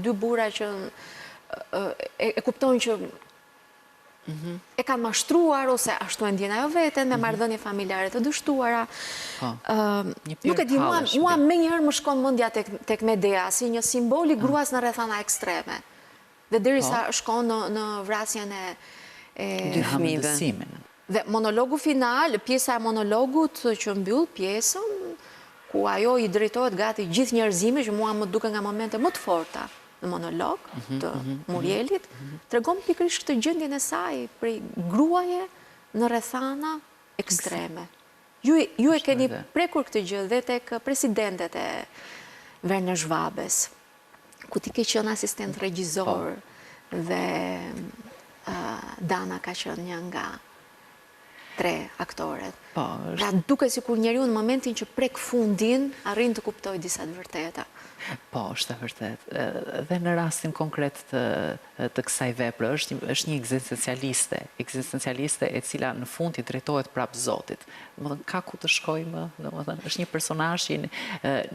dy burra që e kuptojnë që e kanë mashtruar, ose ashtu e ndjen ajo veten, me marrëdhënie familjare të dështuara. Nuk e di, mua me njëherë më shkon mendja tek Medea, si një simbol I gruas në rrethana ekstreme. Dhe derisa shkon në vrasjen e dy fëmijëve. Dhe monologu final, pjesa e monologut që mbyll pjesën, ku ajo I drejtohet gati gjithë njerëzimit, që mua më duke nga momente më të forta në monolog të Murielit, tregon pikërisht këtë gjendjen e saj prej gruaje në rrethana ekstreme. Ju e keni prekur këtë gjë dhe tek presidentet e Werner Schwabes, ku ti ke qenë asistent regjizor dhe Dana ka qenë një nga 3 aktoret. Pra duke sikur njeriu në momentin që prek fundin arrin të kuptoj disa të vërteta. Po, është e vërtet. Dhe në rastin konkret të kësaj vepre, është një ekzistencialiste e cila në fund I drejtohet prapë Zotit. Domethënë, ka ku të shkojmë, domethënë, është një personazh që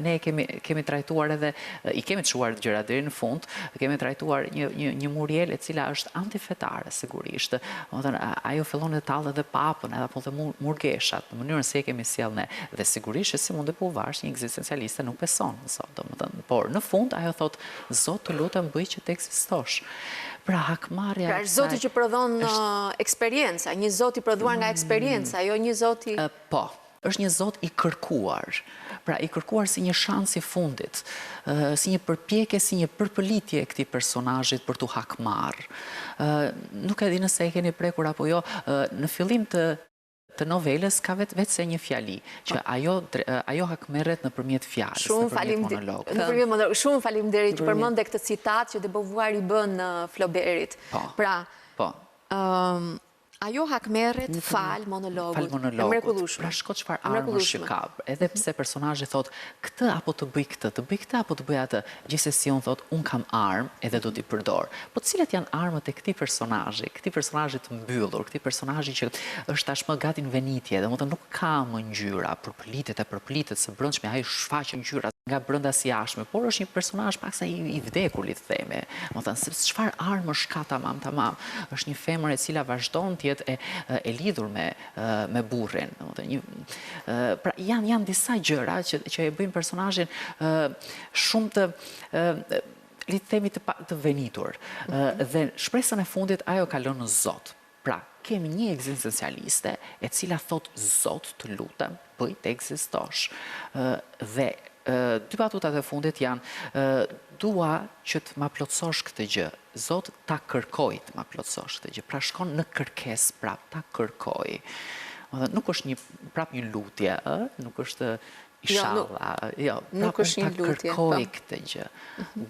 ne kemi trajtuar edhe, I kemi të shuar gjëra deri në fund, kemi trajtuar një Muriel e cila është antifetare, sigurisht. Domethënë, ajo fillon të tallë edhe papën, edhe apo të murgeshat, në mënyrën se e kemi sjellë ne. Dhe sigurisht që Simone de Beauvoir, një ekzistencialiste, nuk beson në sot, domethënë. Por në fund ajo thot, Zot të lutem bëj që të ekzistosh. Pra hakmarrja. Pra është Zoti që prodhon eksperjenca, një Zot I prodhuar nga eksperjenca, jo një Zot I... Po, është një Zot I kërkuar. Pra I kërkuar si një shans I fundit, si një përpjekje, si një përpëlitje e këtij personazhit për tu hakmarr. Nuk e di nëse e keni prekur apo jo, në fillim të novelës ka vetë se një fjali, që ajo hakmerret nëpërmjet fjalës, nëpërmjet monologut. Shumë faleminderit që përmendë këtë citat që de Beauvoir I bën në Flaubertit. Pra, ajo hakmerret fal monologut. E mrekullueshme. Pra shko çfarë armësh që ka. Edhe pse personazhi thot, këtë apo të bëj këtë apo të bëj atë. Gjithsesi unë thot, un kam armë edhe do t'i përdor. Po cilat janë armët e këtij personazhi të mbyllur, këtij personazhi që është tashmë gati në venitje, domethënë nuk ka më ngjyra, përplitet së brendshme, ai shfaq ngjyra. nga brenda si jashme, por është një personazh paksa i vdekur, le të themi. Do thënë se çfarë armësh ka tamam. Është një femër e cila vazhdon të jetë e lidhur me burrin. Do thënë pra janë disa gjëra që e bëjnë personazhin shumë të le të themi të venitur. Dhe shpresën e fundit ajo ka lënë në Zot. Pra, kemi një ekzistencialiste e cila thot Zot, të lutem, bëj të ekzistosh. Dhe dy batutat e fundit janë dua që të ma plotësosh këtë gjë. Zot ta kërkoj të ma plotësosh këtë gjë. Pra shkon në kërkes prap, ta kërkoj. Nuk është një lutje, nuk është inshallah. Jo, nuk është një lutje. Ta kërkoj këtë gjë.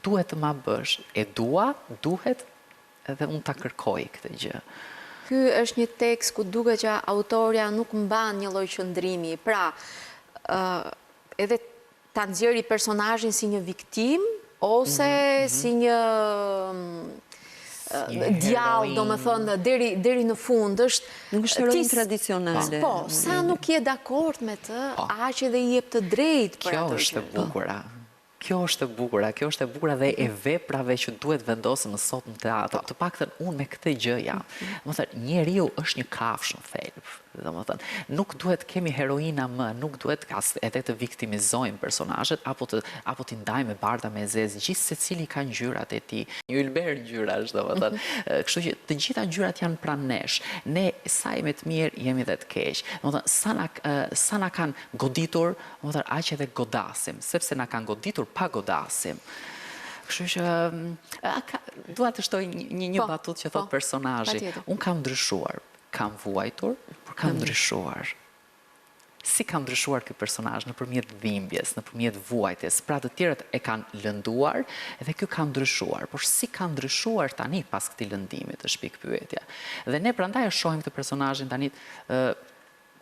Duhet të ma bësh. E dua, duhet edhe unë ta kërkoj këtë gjë. Ky është një tekst ku duket që autorja nuk mban një lloj qëndrimi. Pra, edhe ta nxjerrë personazhin si një viktim ose si një djallë, domethënë deri në fund nuk është heroin tradicionale. Po, sa nuk je dakord me të, aq edhe i jep të drejtë për atë. Kjo është e bukura. Kjo është e bukura dhe e veprave që duhet vendosëm në sot në teatr. Të paktën unë me këtë gjë jam. Domethënë, njeriu është një kafshë në thelb. Domethënë, nuk duhet kemi heroina më, nuk duhet edhe të viktimizojmë personazhet apo t'i ndajmë me bardha me zezë. Gjithë secili ka ngjyrat e tij. Një ylber ngjyrash, domethënë. Kështu që të gjitha ngjyrat janë pranë nesh. Ne sa jemi të mirë, jemi edhe të keq. Domethënë, sa na kanë goditur, domethënë aq edhe godasim, sepse na kanë goditur pa godasim. Kështu që dua të shtoj një batut që thot personazhi. Unë kam ndryshuar, kam vuajtur, por kam ndryshuar. Si kam ndryshuar ky personazh nëpërmjet dhimbjes, nëpërmjet vuajtjes. Pra të tjerët e kanë lënduar dhe ky ka ndryshuar. Por si ka ndryshuar tani pas këtij lëndimi, të shpik pyetja. Dhe ne prandaj e shohim këtë personazhin tani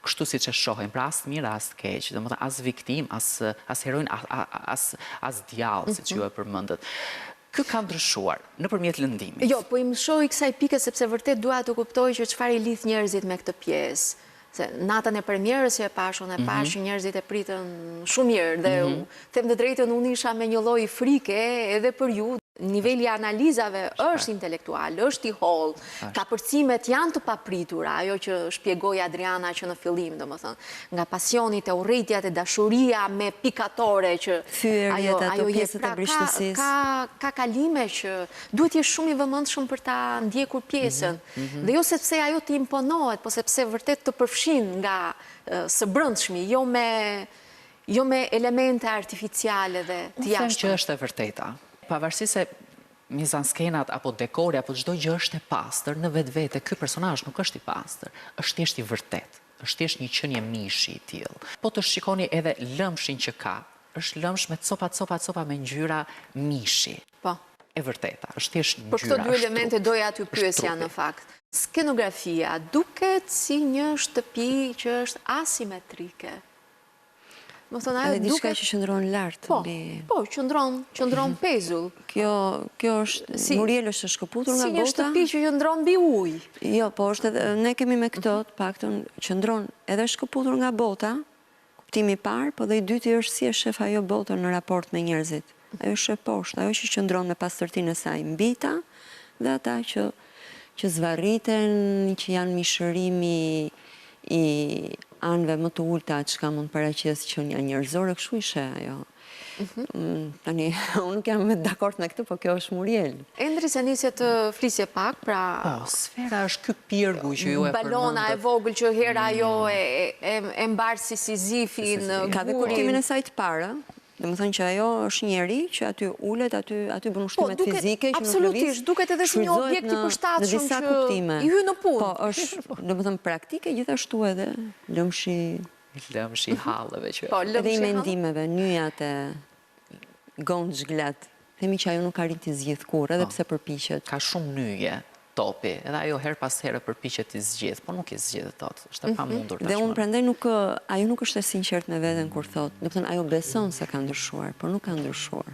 kështu si që shohim, pra as mirë, as keq, domethënë as viktim, as heroin, as djallë, si që ju e përmendët. Ky ka ndryshuar nëpërmjet lëndimit. Jo, po i më shohi kësaj pike sepse vërtet dua të kuptoj që çfarë i lidh njerëzit me këtë pjesë. Se natën e premierës që e pashun, që njerëzit e pritën shumë mirë dhe them të drejtën unë isha me një lloj frike edhe për ju. Niveli i analizave është intelektual, është i holl, kapërcimet janë të papritura, ajo që shpjegoi Adriana që në fillim, domethënë, nga pasionit e urrëtitjat e dashuria me pikatore që ajo pjesët e brishtësisë. Ka kalime që duhet jesh shumë i vëmendshëm për ta ndjekur pjesën. Dhe jo sepse ajo të imponohet, po sepse vërtet të përfshin nga së brendshmi, jo me elemente artificiale dhe të jashtme. Unë them që është e vërteta. Pavarësisht se mizanskenat apo dekori apo çdo gjë është e pastër, në vetvete ky personazh nuk është i pastër, është thjesht i vërtet, është thjesht një qenie mishi i tillë. Po të shikoni edhe lëmshin që ka, është lëmsh me copa me ngjyra mishi. Po. E vërteta, është thjesht ngjyra. Për këto dy elemente doja aty pyesja në fakt. Skenografia duket si një shtëpi që është asimetrike. Edhe diçka që qëndron lart. Po, qëndron pezull. Kjo është, Muriel është shkëputur nga bota. Si një shtëpi që qëndron mbi ujë. Jo, po është edhe, ne kemi me këto, të paktën qëndron edhe shkëputur nga bota, kuptimi i parë, po dhe i dyti është si e shef ajo bota në raport me njerëzit. Ajo shef poshtë, ajo që qëndron me pastërtinë e saj mbita, dhe ata që zvarriten, që janë mishërimi i anëve më të ulta që ka mund paraqes që janë njerëzore, kështu ishe ajo. Tani, unë nuk jam dakord me këtë, po kjo është Muriel. Endri se nisje të flisje pak, pra... Po, sfera është ky pirgu që ju e përmendët. Balona e vogël që hera ajo e mbarë si Sizifi në Ka dhe kuptimin e saj të parë, dhe më thënë që ajo është njeri që aty ullet, aty bën ushtrimet fizike, që nuk lëviz, absolutisht, duket edhe si një objekt i përshtatshëm që i hy në punë. Po, është, dhe më thënë, praktike, gjithashtu edhe lëmshi hallëve që... Edhe i mendimeve, nyjat e gonë zhglat. Themi që ajo nuk arrin t'i zgjidh kur, edhe pse përpiqet. Ka shumë nyje topi, edhe ajo her pas here përpiqet t'i zgjidh, po nuk i zgjidh tot. Është e pamundur tashmë. Dhe unë prandaj ajo nuk është e sinqert me veten kur thotë, do të thënë ajo beson se ka ndryshuar, por nuk ka ndryshuar.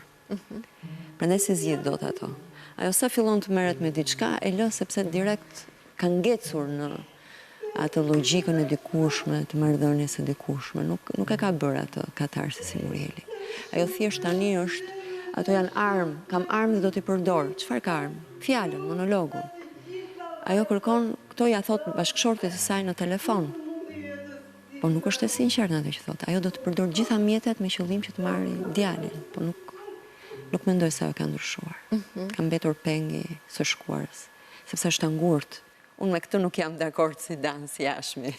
Prandaj se zgjidh dot ato. Ajo sa fillon të merret me diçka, e lë sepse direkt ka ngecur në atë logjikën e dikushme, të marrëdhënies së dikushme, nuk e ka bërë atë katarsis si Murieli. Ajo thjesht tani është, ato janë armë, kam armë dhe do t'i përdor. Çfarë ka armë? Fjalën, monologun. Ajo kërkon, këto ja thot bashkëshortet e saj në telefon. Po nuk është e sinqert në atë që thot. Ajo do të përdor gjitha mjetet me qëllim që të marrë djalin, po nuk mendoj se ajo ka ndryshuar. Ka mbetur pengi së shkuarës, sepse është angurt. Unë me këtë nuk jam dakord si Dan si Jashmi.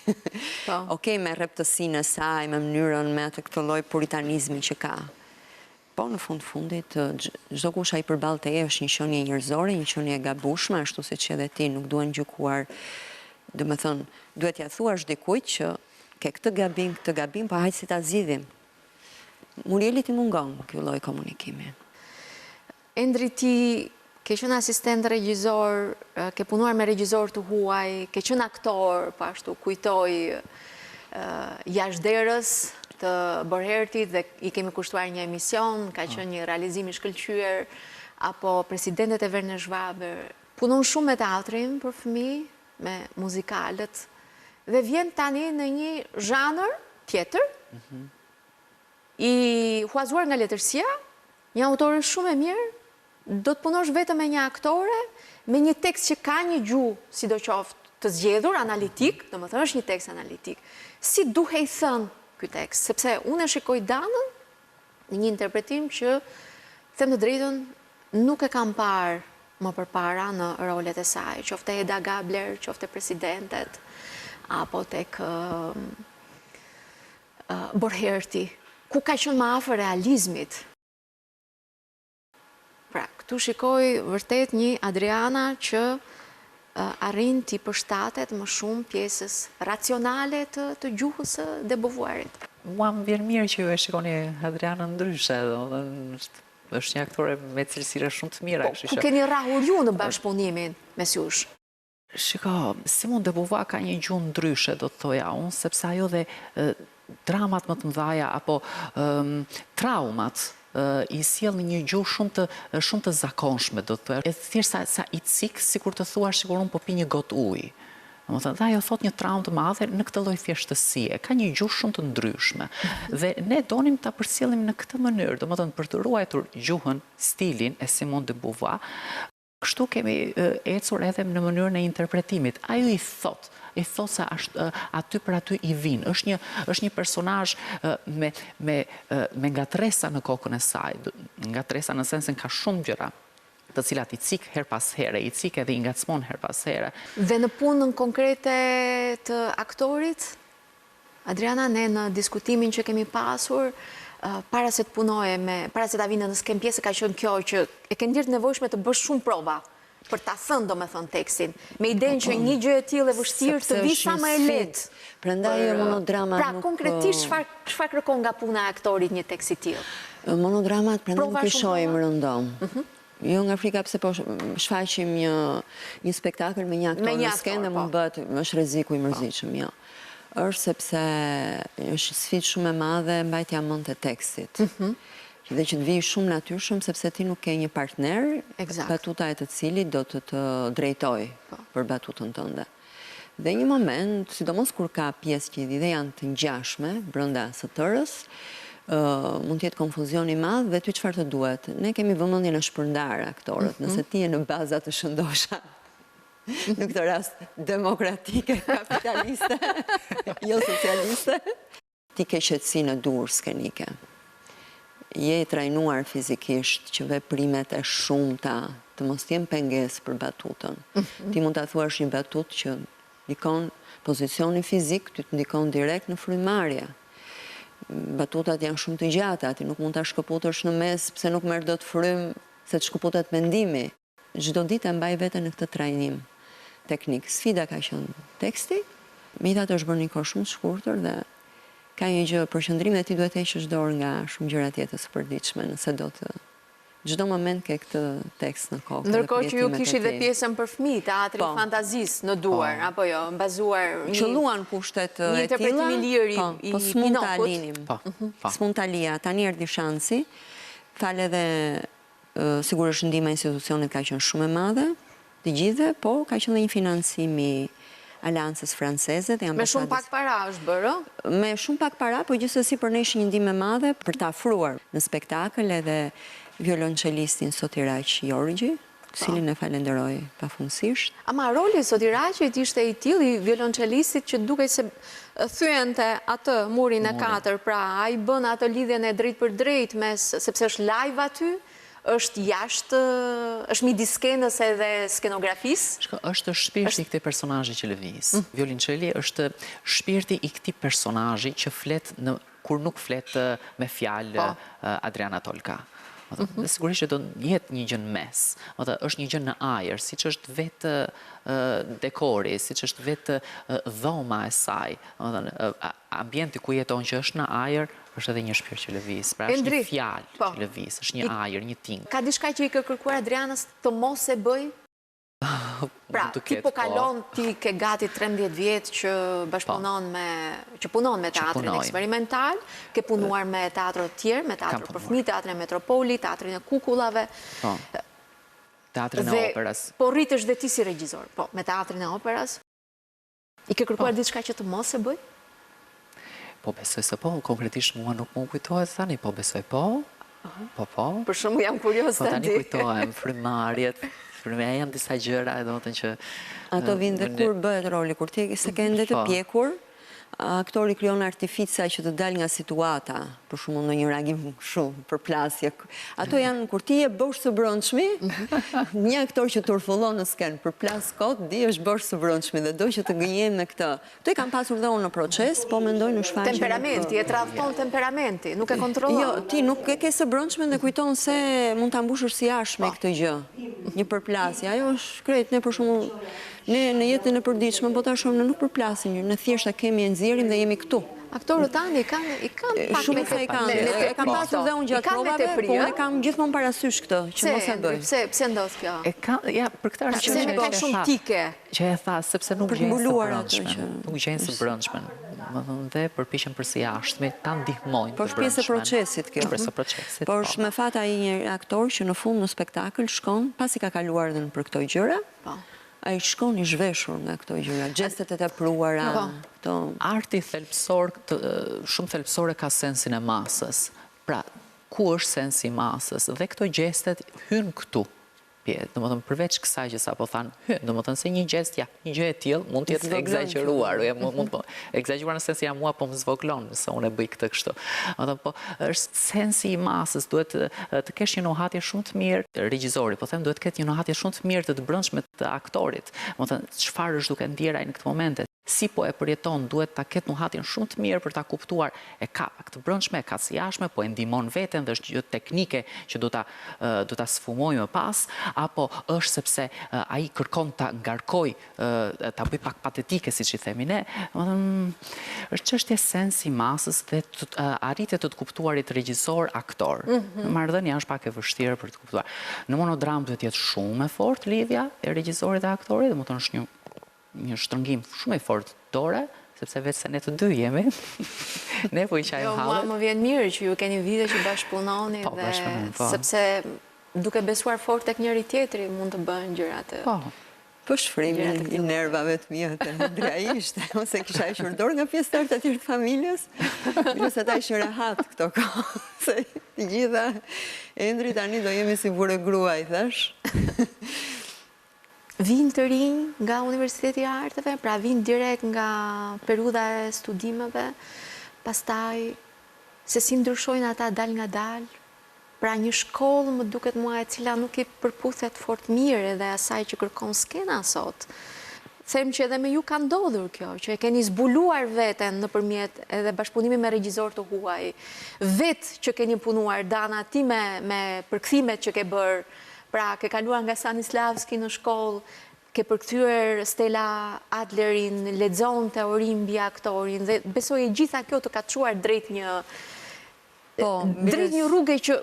Okej, me rreptësinë e saj, me mënyrën, me atë këtë lloj puritanizmi që ka. Po në fundit, çdo kush ai përballë teje është një qenie njerëzore, një qenie e gabueshme, ashtu siç edhe ti, nuk duhen gjykuar. Domethënë, duhet ja thuash dikujt që ke këtë gabim, po hajtë si ta zgjidhim. Murieli ti mungon ky lloj komunikimi. Endri, ti ke qenë asistent regjizor, ke punuar me regjizor të huaj, ke qenë aktor, po ashtu kujtoj Jashderës të Borhertit dhe i kemi kushtuar një emision, ka qenë një realizim i shkëlqyer, apo presidentet e Verne Zhvaber. Punon shumë me teatrin për fëmijë, me muzikalët, dhe vjen tani në një zhanër tjetër, i huazuar nga letërsia, një autore shumë e mirë, do të punosh vetëm me një aktore, me një tekst që ka një gjuhë, sidoqoftë të zgjedhur, analitik, domethënë është një tekst analitik. Si duhej thënë ky tekst? Sepse unë e shikoj Danën në një interpretim që, them të drejtën, nuk e kam parë më përpara në rolet e saj, qofte Eda Gabler, qofte presidentet, apo tek Borherti, ku ka qenë më afër realizmit. Pra, këtu shikoj vërtet një Adriana që arrin t'i përshtatet më shumë pjesës racionale të gjuhës së debuvuarit. Mua më vjen mirë që ju e shikoni Adrianën ndryshe, është një aktore me cilësira shumë të mira. Ku keni rrahur ju në bashkëpunimin mes jush? Shiko, Simone de Beauvoir ka një gjuhë ndryshe, do të thoja unë, sepse ajo dhe dramat më të mëdhaja, apo traumat, i sjell në një gjuhë shumë të zakonshme, do të thoya. E thjesht sa i cik, sikur të thuash sikur unë po pi një got ujë. Domethënë, dhe ajo thot një traumë të madhe në këtë lloj thjeshtësie. Ka një gjuhë shumë të ndryshme. Dhe ne donim ta përcjellim në këtë mënyrë, domethënë për të ruajtur gjuhën, stilin e Simone de Beauvoir. Kështu kemi ecur edhe në mënyrën e interpretimit. Ajo i thot se aty për aty i vinë. Është një personazh me ngatresa në kokën e saj. Ngatresa në sensin ka shumë gjëra, të cilat i cik her pas here, i cik edhe i ngacmon her pas here. Dhe në punën konkrete të aktorit, Adriana, ne në diskutimin që kemi pasur, para se të punoje para se ta vinë në skem pjesë, ka qenë kjo që e ke ndjerë nevojshme të bësh shumë prova për ta thënë, domethënë, tekstin, me idenë që një gjë e tillë e vështirë të vi sa më e lehtë. Prandaj monodramat pra, konkretisht çfarë kërkon nga puna e aktorit një tekst i tillë? Monodramat prandaj nuk i shohim rëndom. Jo nga frika pse po shfaqim një spektakël me një aktor në skenë dhe mund bëhet është rreziku i mërzitshëm, jo. Është sepse është sfidë shumë e madhe mbajtja mend të tekstit. Dhe që të vijë shumë natyrshëm, sepse ti nuk ke një partner, batuta e të cilit do të drejtoj për batutën tënde. Dhe një moment, sidomos kur ka pjesë që dhe janë të ngjashme brenda së tërës, mund të jetë konfuzion i madh dhe ty çfarë të duhet. Ne kemi vëmendjen e shpërndar aktorët, nëse ti je në baza të shëndosha. Në këtë rast demokratike, kapitaliste, jo socialiste, ti ke qetësinë e dur skenike. Je i trajnuar fizikisht që veprimet e shumta të mos jenë pengesë për batutën. Ti mund ta thuash një batutë që ndikon pozicioni fizik, ty të ndikon direkt në frymëmarrje. Batutat janë shumë të gjata, ti nuk mund ta shkëputësh në mes pse nuk merr dot frym se të shkëputet mendimi. Çdo ditë e mbaj veten në këtë trajnim teknik. Sfida ka qenë teksti, megjithatë është bërë një kohë shumë të shkurtër dhe ka një gjë përqendrim dhe ti duhet të heqësh dorë nga shumë gjëra tjetër të përditshme, nëse do të çdo moment ke këtë tekst në kokë. Ndërkohë që ju kishit dhe pjesën për fëmijë, teatri fantazisë në duar, apo jo, bazuar qëlluan kushtet e një interpretim i lirë i Pinokut. S'mund ta lija, tani erdhi shansi. Falë edhe sigurisht ndihma e institucionit ka qenë shumë e madhe, të gjithëve, po ka qenë dhe një financim i Aleancës Franceze. Me shumë pak para është bërë? Me shumë pak para, po gjithsesi për ne ishte një ndihmë e madhe për ta afruar në spektakël edhe violonçelistin Sotiraq Jorgji, cilin e falenderoj pafundësisht. Ama roli Sotiraqit ishte i tillë i violonçelistit që dukej se thyente atë murin e 4, pra ai bën atë lidhjen e drejt për drejt sepse është live aty, është jashtë, është midis skenës edhe skenografisë. Është shpirti i këtij personazhi që lëviz. Violonçeli është shpirti i këtij personazhi që flet kur nuk flet me fjalë Adriana Tolka. Sigurisht që do jetë një gjë në mes, është një gjë në ajër, siç është vetë dekori, siç është vetë dhoma e saj, ambienti ku jeton që është në ajër, është edhe një shpirt që lëviz, pra është një fjalë që lëviz, është një ajër, një ting. Ka diçka që i ke kërkuar Adrianës të mos e bëj? Pra, ti po kalon, ti ke gati 13 vjetë që bashkëpunon që punon me teatrin eksperimental, ke punuar me teatro të tjerë, me teatro për fëmijë, teatrin e Metropoli, teatrin e Kukullave. Teatrin e Operës. Po rritesh dhe ti si regjisor, po, me teatrin e Operës. I ke kërkuar diçka që të mos e bëj? Po besoj se po, konkretisht mua nuk më kujtohet tani, po besoj po. Po. Për shumë jam kurios të di. Po tani kujtohem, frymarrjet. Për me janë disa gjëra e do të që... Ato vinë dhe kur bëhet roli, kur ti se ke ende të pjekur, aktori krijon artifica që të dal nga situata, për shumë në një reagim shumë, për plasje. Ato janë, kur ti je bosh së brëndshmi, një aktor që turfullon në skenë, për plas kot, di është bosh së brëndshmi dhe do që të gënjem me këtë. Të i kam pasur dhe unë në proces, po mendoj në shfaqje. Temperamenti, e tradhton temperamenti, nuk e kontrollon. Jo, ti nuk e ke së brëndshme dhe kujton se mund të ambushër si ashme këtë gjë. Një përplasje, ajo është krejt, ne për shumë, ne në jetën e përditshme, po ta shumë në nuk përplasin, në thjeshta kemi e nxjerrim dhe jemi këtu. Aktorët tani i kanë pak me të e kam pasur dhe unë gjatë provave, po unë kam gjithmonë parasysh këtë, që mos e bëj. Pse ndodh kjo? Ja, për këtë arsye që ka shumë tike. Që e tha, sepse nuk gjenë së brëndshme. Nuk gjenë së brëndshme. Dhe përpiqen për së jashtme, ta ndihmojnë të brëndshme. Po është pjesë e procesit kjo. Po është me fat ai një aktor që në fund në spektakël shkon, pasi ka kaluar edhe për këto gjëra, ai shkon i zhveshur nga këto gjëra, gjestet e tepruara. Arti thelbësor, shumë thelbësore ka sensin e masës. Pra, ku është sensi i masës? Dhe këto gjestet hynë këtu. Domethënë përveç kësaj që sapo thanë, domethënë se një gjest, një gjë e tillë mund të jetë egzageruar, mund të egzageruar në sensin mua po më zvoglon se unë e bëj këtë kështu. Po është sensi i masës, duhet të kesh një nuhatje shumë të mirë, regjizori, po them duhet të ketë një nuhatje shumë të mirë të brendshme të aktorit. Domethënë çfarë është duke ndjerë ai në këtë moment. Si po e përjeton, duhet ta ketë nuhatjen shumë të mirë për ta kuptuar e ka pak të brendshme, e ka si jashme, po e ndihmon veten dhe është gjë teknike që do ta sfumojë më pas, apo është sepse ai kërkon ta ngarkoj, ta bëj pak patetike siç i themi ne. Domethënë është çështje sensi masës dhe arritje të kuptuarit regjisor aktor. Marrëdhënia është pak e vështirë për të kuptuar. Në monodram duhet të jetë shumë e fortë lidhja e regjisorit dhe aktorit, domethënë është një shtrëngim shumë i fortë dore, sepse vetë se ne të dy jemi, ne po i qajmë hallet. Më vjen mirë që ju keni vite që bashkëpunoni dhe sepse duke besuar fort tek njëri tjetri mund të bëhen gjërat. Po shfrimi i nervave të mia të Andrea ishte, ose kisha hequr dorë nga pjesëtarët e tjerë të familjes, plus ata ishin rehat këto kohë, se të gjitha Endri tani do jemi si burë gruaj, thash. Vinë të rinj nga Universiteti i Arteve, pra vinë direkt nga periudha e studimeve, pastaj se si ndryshojnë ata dal nga dal, pra një shkollë më duket mua e cila nuk i përputhet fort mirë edhe asaj që kërkon skena sot. Them që edhe me ju ka ndodhur kjo, që e keni zbuluar veten nëpërmjet edhe bashkëpunimit me regjisor të huaj, vetë që keni punuar Dana ti me përkthimet që ke bërë. Pra, ke kaluar nga Stanislavski në shkollë, ke përkthyer Stella Adlerin, lexon teori mbi aktorin, dhe besoj e gjitha kjo të ka çuar drejt një rrugë që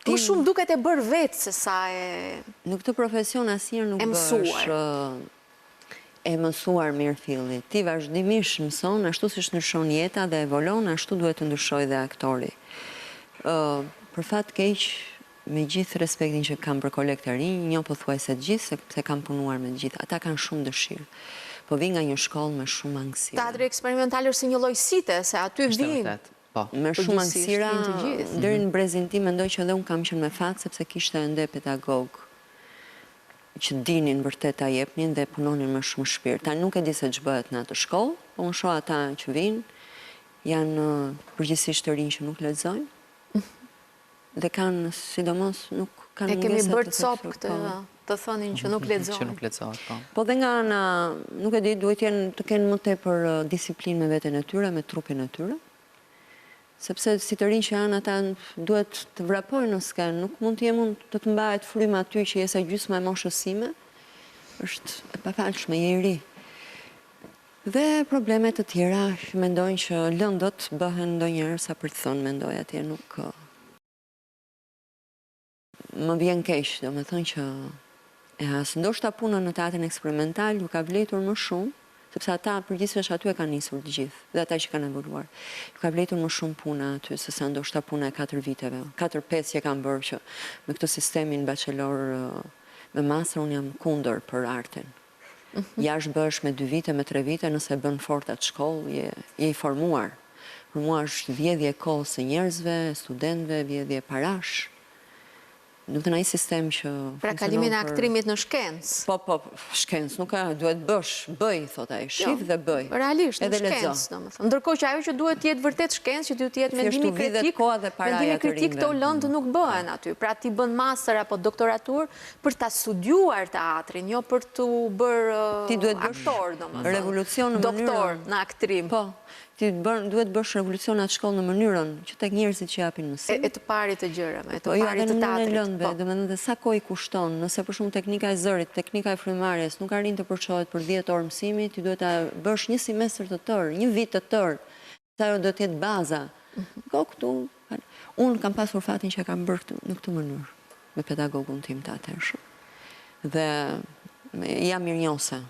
më shumë duket e bërë vetë se sa e... Në këtë profesion asnjëherë nuk bësh e mësuar mirë filli. Ti vazhdimisht mëson, ashtu siç ndryshon jeta dhe evolon, ashtu duhet të ndryshojë dhe aktori. Për fat keq, me gjithë respektin që kam për kolegë të rinj, një pothuajse të gjithë, se kam punuar me të gjithë. Ata kanë shumë dëshirë. po vi nga një shkollë me shumë ankësira. Teatri eksperimental është si një lloj site, se aty vinë. Me shumë ankësira, deri në brezin tim mendoj që edhe unë kam qenë me fat, sepse kishte ende pedagog që dinin vërtet ta jepnin dhe punonin me shumë shpirt. Ta nuk e di se ç'bëhet në atë shkollë, po unë shoh ata që vinë, janë përgjithsisht të rinj që nuk lexojnë dhe kanë, sidomos, nuk kanë mungesat të theksur. E kemi bërë cop këtë, të thonin që nuk lexojnë. Që nuk lexohet, po. Po dhe nga ana, nuk e di, duhet të kenë më tepër disiplinë me veten e tyre, me trupin e tyre. Sepse si të rinj që janë ata duhet të vrapojnë në skenë, nuk mund të të mbahet fryma aty që jesa gjysma e moshës sime, është e pafalshme, je i ri. Dhe problemet të tjera që mendojnë që lëndët bëhen ndonjëherë sa për të thënë, mendoj atje nuk më vjen keq, domethënë që e has. Ndoshta puna në teatrin eksperimental ju ka vletur më shumë, sepse ata përgjithsisht aty e kanë nisur të gjithë, dhe ata që kanë evoluar. Ju ka vletur më shumë puna aty, se sa ndoshta puna e 4 viteve, 4-5 që kanë bërë që me këtë sistemin bachelor me master, unë jam kundër për artin. Jashtë bësh me 2 vite, me 3 vite, nëse bën fort atë shkollë, je i formuar. Për mua është vjedhje kohës së njerëzve, studentëve, vjedhje parash. Do të ai sistem që pra kalimin e aktrimit në shkencë. Po, shkencë nuk ka, duhet bëj, thot ai, shif dhe bëj. Realisht, në shkencë, domethënë. Ndërkohë që ajo që duhet të jetë vërtet shkencë, që duhet të jetë mendimi kritik, mendimi kritik këto lëndë nuk bëhen aty. Pra ti bën master apo doktoratur për ta studiuar teatrin, jo për të bërë aktor, domethënë. Revolucion në mënyrën. Doktor në aktrim. Po. Ti duhet bësh revolucion atë shkollë në mënyrën që tek njerëzit që japin mësim. E të parit të gjërave, e të parit të teatrit. Domethënë dhe sa kohë i kushton, nëse për shembull teknika e zërit, teknika e frymarrjes nuk arrin të përçohet për 10 orë mësimi, ti duhet ta bësh një semestër të tërë, një vit të tërë. Sa ajo do të jetë baza. Këtu unë kam pasur fatin që e kam bërë në këtë mënyrë me pedagogun tim të atërshëm. Dhe jam mirënjohëse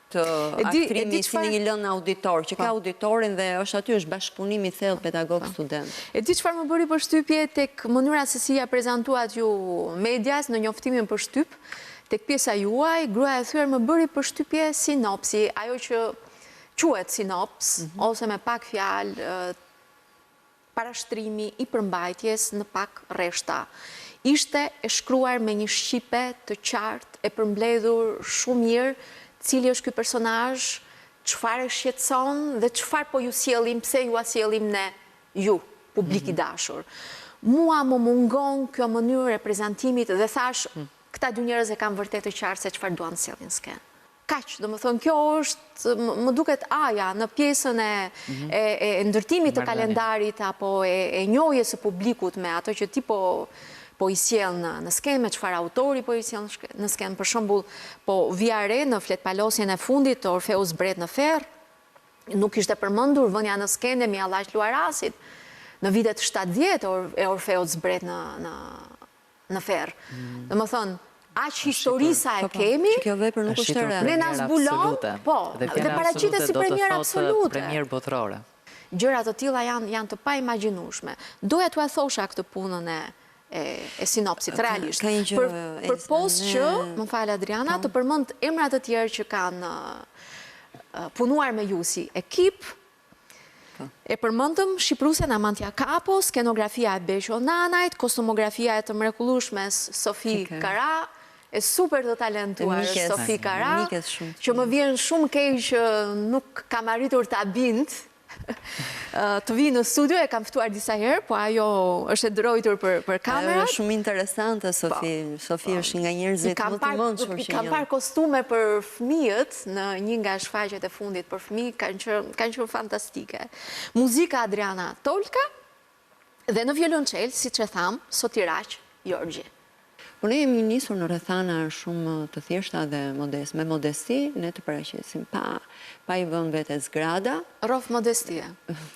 të aktrimi si një lënë auditor, që ka auditorin dhe është aty është bashkëpunimi thellë pedagog-student. E di çfarë më bëri përshtypje tek mënyra se si ja prezantuat ju medias në njoftimin për shtyp, tek pjesa juaj, gruaja e thyer më bëri përshtypje sinopsi, ajo që quhet sinops, ose me pak fjalë parashtrimi i përmbajtjes në pak rreshta. Ishte e shkruar me një shqipe të qartë, e përmbledhur shumë mirë, cili është ky personazh, çfarë shqetëson dhe çfarë po ju sjellim, pse ju a sjellim ne, ju, publik i dashur. Mua më mungon kjo mënyrë e prezantimit dhe thash, këta 2 njerëz e kanë vërtet të qartë se çfarë duan të sjellin skenë. Kaq, domethënë kjo është, më duket aja në pjesën e ndërtimit të kalendarit apo e njohjes së publikut me ato që ti po i sjell në skenë, me çfarë autori po i sjell në skenë. Për shembull, po Viare në fletpalosjen e fundit të Orfeus Bret në Ferr, nuk ishte përmendur vënia në skenë e Mjallaç Luarasit në vitet 70 e Orfeus Bret në Ferr. Domethënë, aq historisa e kemi, kjo vepër nuk është e re. Ne na zbulon, po, dhe paraqitet si premierë absolute. Premierë botërore. Gjëra të tilla janë të paimagjinueshme. Doja t'ua thosha këtë punën e sinopsit, realisht. Për postë që, më fal Adriana, të përmend emra të tjerë që kanë punuar me ju si ekip, e përmendëm shqipruesen Amantia Kapo, skenografia e Besho Nanajt, kostumografia e të mrekullueshme Sofi Kara, e super të talentuar Sofi Kara, që më vjen shumë keq që nuk kam arritur ta bind të vi në studio, e kam ftuar disa herë, po ajo është e drojtur për kamerat. Ajo është shumë interesante, Sofi. Sofi është nga njerëzit më të mundshëm që kam parë kostume për fëmijët në një nga shfaqjet e fundit për fëmijë, kanë qenë fantastike. Muzika Adriana Tolka dhe në violonçel, siç e tham, Sotiraq Jorgji. Po ne jemi nisur në rrethana shumë të thjeshta dhe me modesti, ne të paraqesim pa i vënë vetes grada. Rof modestia.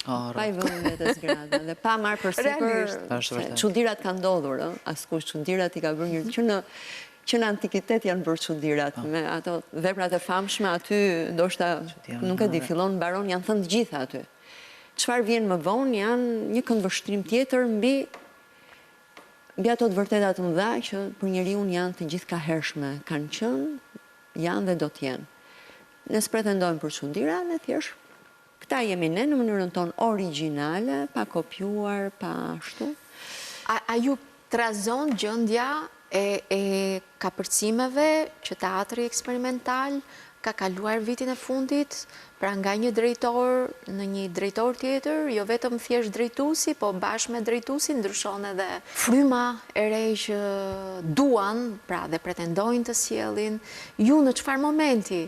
Pa i vënë vetes grada dhe pa marrë përsipër çudirat kanë ndodhur, askush çudirat i ka bërë që në antikitet janë bërë çudirat me ato veprat e famshme aty, ndoshta nuk e di, fillon mbaron, janë thënë të gjitha aty. Çfarë vjen më vonë janë një këndvështrim tjetër mbi ato të vërteta të mëdha që për njeriu janë të gjithkahershme, kanë qenë, janë dhe do të jenë. ne s'pretendojmë për çundira, ne thjesht këta jemi ne në mënyrën tonë origjinale, pa kopjuar, pa ashtu. A ju trazon gjendja e kapërcimeve që teatri eksperimental ka kaluar vitin e fundit, pra nga një drejtor në një drejtor tjetër, jo vetëm thjesht drejtuesi, po bashkë me drejtuesin ndryshon edhe fryma e re që duan, pra dhe pretendojnë të sjellin. Ju në çfarë momenti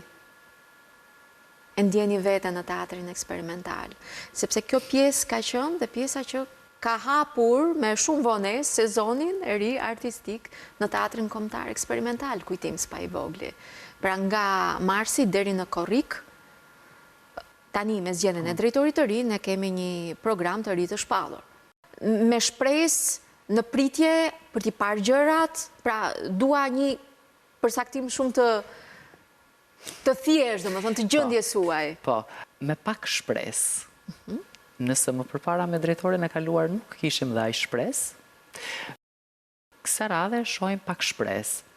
e ndjeni veten në teatrin eksperimental? Sepse kjo pjesë ka qenë dhe pjesa që ka hapur me shumë vonesë sezonin e ri artistik në teatrin kombëtar eksperimental, kujtim s'pa i vogli. Pra nga marsi deri në korrik, tani me zgjedhjen e drejtorit të ri, ne kemi një program të ri të shpallur. Me shpresë në pritje për t'i parë gjërat, pra dua një përsaktim shumë të thjeshtë, domethënë të gjendjes suaj. Po, me pak shpresë. Nëse më përpara me drejtorin e kaluar nuk kishim dhe ai shpresë, kësa radhe shohim pak shpresë.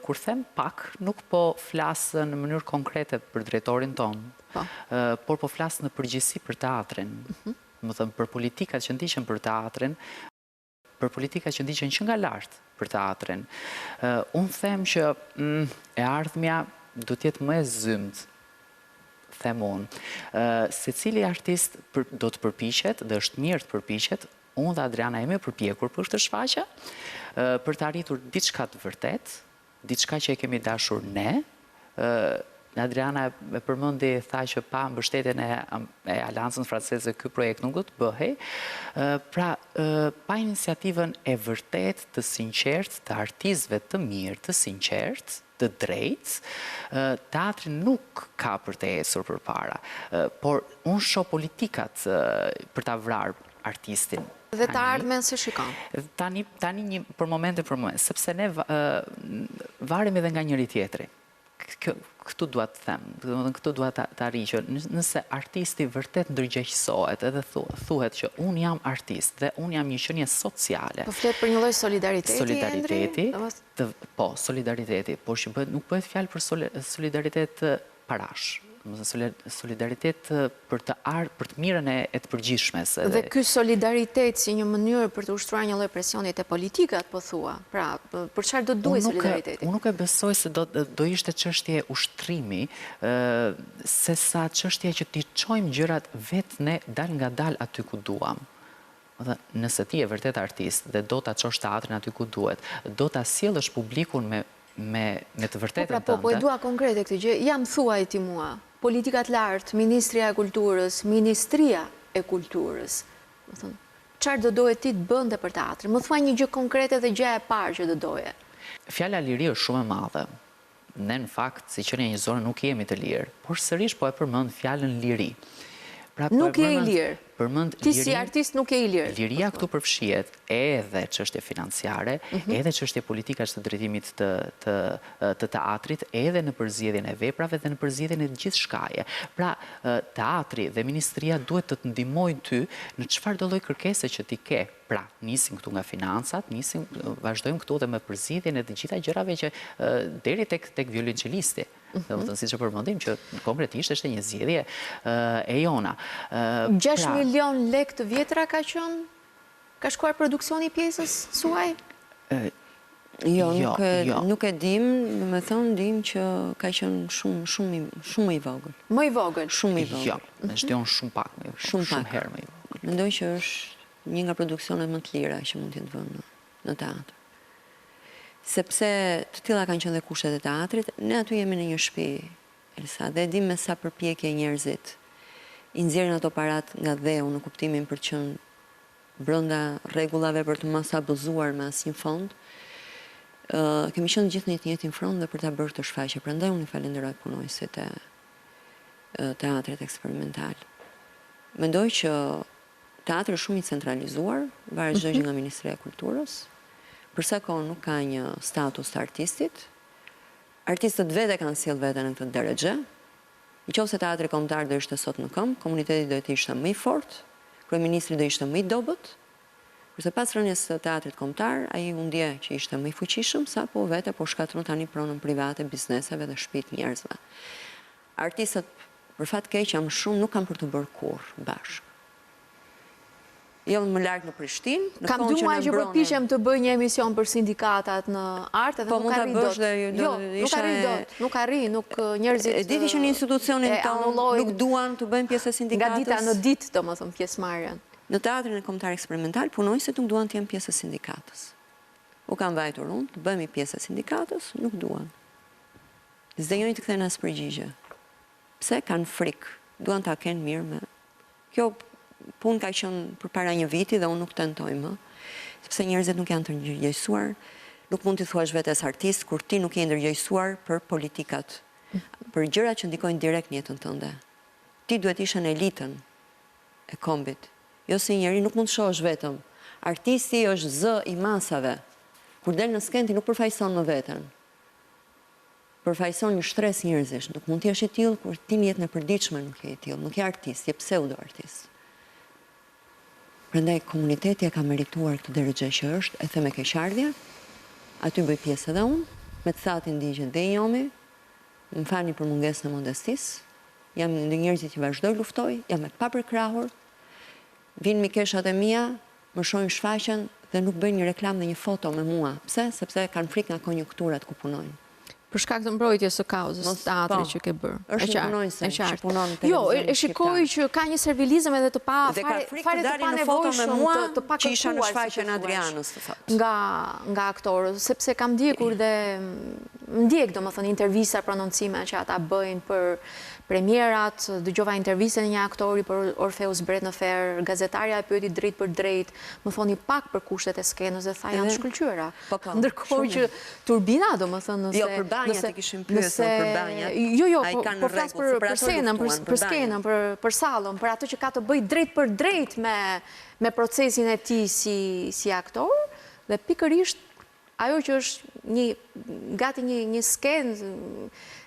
Kur them pak, nuk po flasë në mënyrë konkrete për drejtorin tonë, por po flasë në përgjithësi për teatrin. Më thëmë, për politikat që ndiqen për teatrin, për politikat që ndiqen që nga lartë për teatrin. Unë them që e ardhmja do t'jetë më e zymt, them unë. Se cili artist do të përpiqet, dhe është mirë të përpiqet, unë dhe Adriana jemi përpjekur për këtë shfaqje, për të arritur diçka të vërtet, diçka që e kemi dashur ne. Adriana e përmendi, tha që pa mbështetjen e Aleancën Franceze ky projekt nuk do të bëhej. Pra, pa iniciativën e vërtet të sinqert të artistëve të mirë, të sinqert, të drejt, teatri nuk ka për të ecur përpara. Por unë shoh politikat për ta vrarë artistin. Dhe të ardhmen se shikon? Tani për momente, sepse ne varemi edhe nga njëri tjetri. Këtu dua të them, këtu dua të arrijë që nëse artisti vërtet ndërgjegjësohet edhe thuhet që unë jam artist dhe unë jam një qenie sociale. Po flet për një lloj solidariteti. Solidariteti, po, solidariteti, por që nuk bëhet fjalë për solidaritet parash. Solidaritet për të mirën e të përgjithshmes. Dhe ky solidaritet si një mënyrë për të ushtruar një lloj presioni te politikat, po thua. Pra, për çfarë do duhet solidariteti? Unë nuk e besoj se do ishte çështje ushtrimi, se sa çështje që t'i çojmë gjërat vetë ne dal nga dal aty ku duam. Nëse ti je vërtet artist dhe do ta çosh teatrin aty ku duhet, do ta sjellësh publikun me të vërtetën tënde. Po e dua konkrete këtë gjë. Jam thuaj ti mua. Politikat lartë, Ministria e Kulturës, Ministria e Kulturës. Çfarë do doje ti të bënde për teatrin? Më thuaj një gjë konkrete dhe gjë e parë që do doje. Fjala liri është shumë e madhe. Ne në fakt, si qenie një zone, nuk jemi të lirë, por sërish po e përmend fjalën liri. Nuk je i lirë. Ti si artist nuk je i lirë. Liria këtu përfshihet edhe çështje financiare, edhe çështje politikash të drejtimit të teatrit, edhe në përzgjedhjen e veprave dhe në përzgjedhjen e gjithçkaje. Pra, teatri dhe ministria duhet të të ndihmojnë ty në çfarëdo lloj kërkese që ti ke. Pra, nisim këtu nga financat, vazhdojmë këtu dhe me përzgjedhjen e të gjitha gjërave që deri tek violonçelisti. Dhe si që përmendim që konkretisht është një zgjedhje e jona. 6 milion lek të vjetra ka shkuar produksioni i pjesës suaj? Jo, nuk e dim, me thonë dim që ka qenë shumë i vogël. Më i vogël? Shumë i vogël. Jo, në shtjon shumë pak, shumë herë më i vogël. Mendoj që është një nga produksionet më të lira që mund të jenë vënë në teatr. Sepse të tilla kanë qenë dhe kushtet e teatrit, ne aty jemi në një shtëpi, Elsa, dhe dim me sa përpjekje njerëzit i nxjerrin ato parat nga dheu në kuptimin për të qenë brenda rregullave për të mos abuzuar me asnjë fond. Kemi qenë gjithë në të njëjtin front dhe për ta bërë këtë shfaqje. Prandaj unë i falenderoj punojësit e teatrit eksperimental. Mendoj që teatri është shumë i centralizuar, varet çdo gjë nga Ministria e Kulturës. Përsa kohë nuk ka një status të artistit, artistët vete kanë sjell veten në këtë drejtë. Nëse teatri kombëtar do ishte sot në këmbë, komuniteti do të ishte më i fortë, kryeministri do ishte më i dobët, kurse pas rënies së teatrit kombëtar, ai u ndje që ishte më i fuqishëm, sapo vete po shkatron tani pronën private, bizneseve dhe shtëpitë njerëzve. artistët për fat keq jam shumë nuk kam për të bërë kurrë bashkë. Jo më larg në Prishtinë, në Kam kohën 2 muaj që përpiqem të bëj një emision për sindikatat në art edhe nuk arri dot. Jo, nuk arri dot, nuk arri, nuk njerëzit. E diti që në institucionin tonë nuk duan të bëjnë pjesë e sindikatës. Nga dita në ditë, domethënë, pjesëmarrjen. Në teatrin e kombëtar eksperimental punojësit nuk duan të jenë pjesë e sindikatës. U kam vajtur unë të bëhemi pjesë e sindikatës, nuk duan. Zdenjojnë të kthejnë as përgjigje. Pse kanë frikë, duan ta kenë mirë me. Kjo punë ka qenë përpara një viti dhe unë nuk tentoj më, sepse njerëzit nuk janë të ndërgjegjësuar, nuk mund t'i thuash vetes artist kur ti nuk je ndërgjegjësuar për politikat, për gjërat që ndikojnë direkt në jetën tënde. Ti duhet ishe në elitën e kombit. Jo si njeri nuk mund të shohësh vetëm. Artisti është zë i masave. Kur del në skenë ti nuk përfaqëson më veten. Përfaqëson një shtres njerëzish. Nuk mund të jesh i tillë kur ti në jetën e përditshme nuk je i tillë. Nuk je artist, je pseudo artist. Prandaj komuniteti e ka merituar këtë drejtë që është, e them me keqardhje. Aty bëj pjesë edhe unë, me të thatë ndigjet dhe i jomi. Më falni për mungesën e modestisë. Jam ndër njerëzit që vazhdoj luftoj, jam e papërkrahur. Vinë mikeshat e mia, më shohin shfaqjen dhe nuk bëjnë një reklam dhe një foto me mua. Pse? Sepse kanë frikë nga konjunkturat ku punojnë. Për shkak të mbrojtjes së kauzës teatri që ke bërë. Është një punonjëse që punon në Jo, e shikoj që ka një servilizëm edhe të pa dhe ka frikë të dalin në foto me mua që isha në shfaqjen e Adrianës, të thotë. Nga aktorët, sepse kam ndjekur dhe ndjek domethënë intervista, prononcime që ata bëjnë për premierat, dëgjova intervistën e një aktori për Orfeus Bretnëfer, gazetarja e pyeti drejt për drejt, më thoni pak për kushtet e skenës dhe tha janë shkëlqyera. Ndërkohë që turbina domethënë nëse jo për banjat e kishim pyetur për banjat. Jo, po flas për skenën, për skenën, për sallën, për atë që ka të bëjë drejt për drejt me procesin e tij si aktor dhe pikërisht ajo që është gati një skenë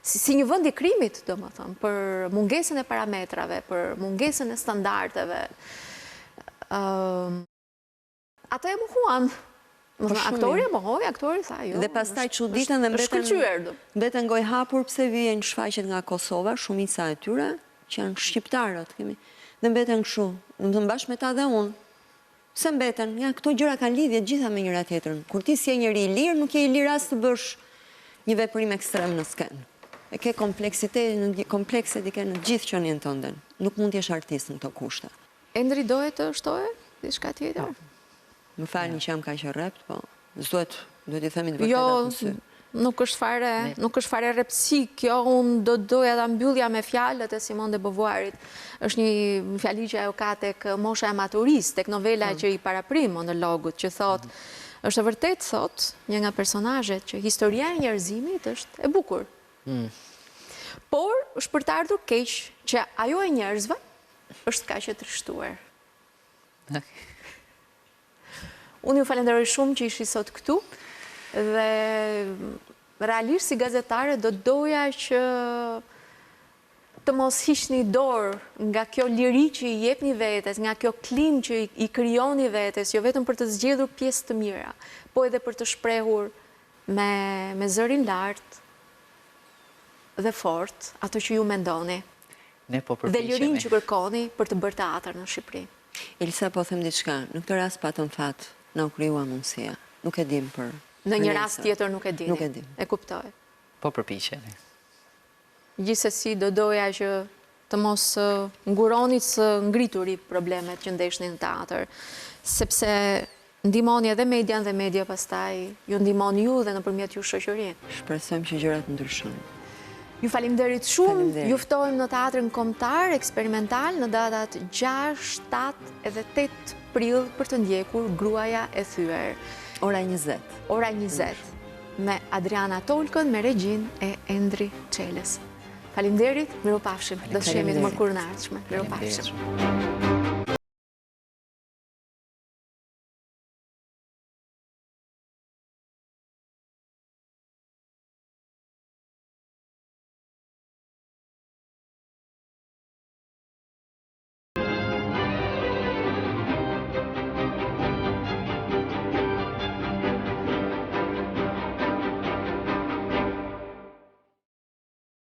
si një vend i krimit, domethënë, për mungesën e parametrave, për mungesën e standardeve. Ata e mohuan. Aktori e mohoi, aktori tha jo. Dhe pastaj çuditën dhe mbeten gojë hapur pse vijnë shfaqjet nga Kosova, shumica e tyre që janë shqiptarët kemi. Dhe mbeten kështu, domethënë bashkë me ta dhe unë. Pse mbeten? Ja, këto gjëra kanë lidhje gjitha me njëra tjetrën. Kur ti si je njëri i lirë, nuk je i lirë as të bësh një veprim ekstrem në skenë. E ke komplekset i ke në gjithë qenien tënde. Nuk mund t'jesh artist në këto kushte. Endri doje të shtoje diçka tjetër? Më falni që jam kaq e rrept, po duhet i themi të vërtetat në sy. Nuk është fare rreptësi, kjo unë doja ta mbyllja me fjalët e Simone de Beauvoirit. Është një fjali që ajo ka tek mosha e maturisë, tek novela që i paraprim monologut, që thot, është e vërtet thot, një nga personazhet që historia e njerëzimit është e bukur. Por është për të ardhur keq që ajo e njerëzve është kaq e trishtuar. Unë ju falenderoj shumë që ishi sot këtu dhe realisht si gazetare do doja që të mos hiqni dorë nga kjo liri që i jepni vetes, nga kjo klim që i krijoni vetes, jo vetëm për të zgjedhur pjesë të mira, po edhe për të shprehur me zërin lart dhe fort ato që ju mendoni. Dhe lirinë që kërkoni për të bërë teatr në Shqipëri. Elsa, po them diçka, në këtë rast patëm fat, na u krijua mundësia. Nuk e dim për në një rast tjetër nuk e dini. Nuk e dim. E kuptoj. Po përpiqeni. Gjithsesi do doja që të mos nguronit së ngrituri problemet që ndeshnin në teatr, sepse ndihmoni edhe median dhe media pastaj ju ndihmon ju dhe nëpërmjet ju shoqërinë. Shpresojmë që gjërat ndryshojnë. Ju falimderit shumë, ju ftojmë në teatrin kombëtar eksperimental në datat 6, 7 edhe 8 prill për të ndjekur Gruaja e Thyer. Ora 20. Ora 20. Me Adriana Tolkën, me regjin e Endri Çelës. Faleminderit, miropafshim. Do të shihemi të mërkurën e ardhshme. Miropafshim.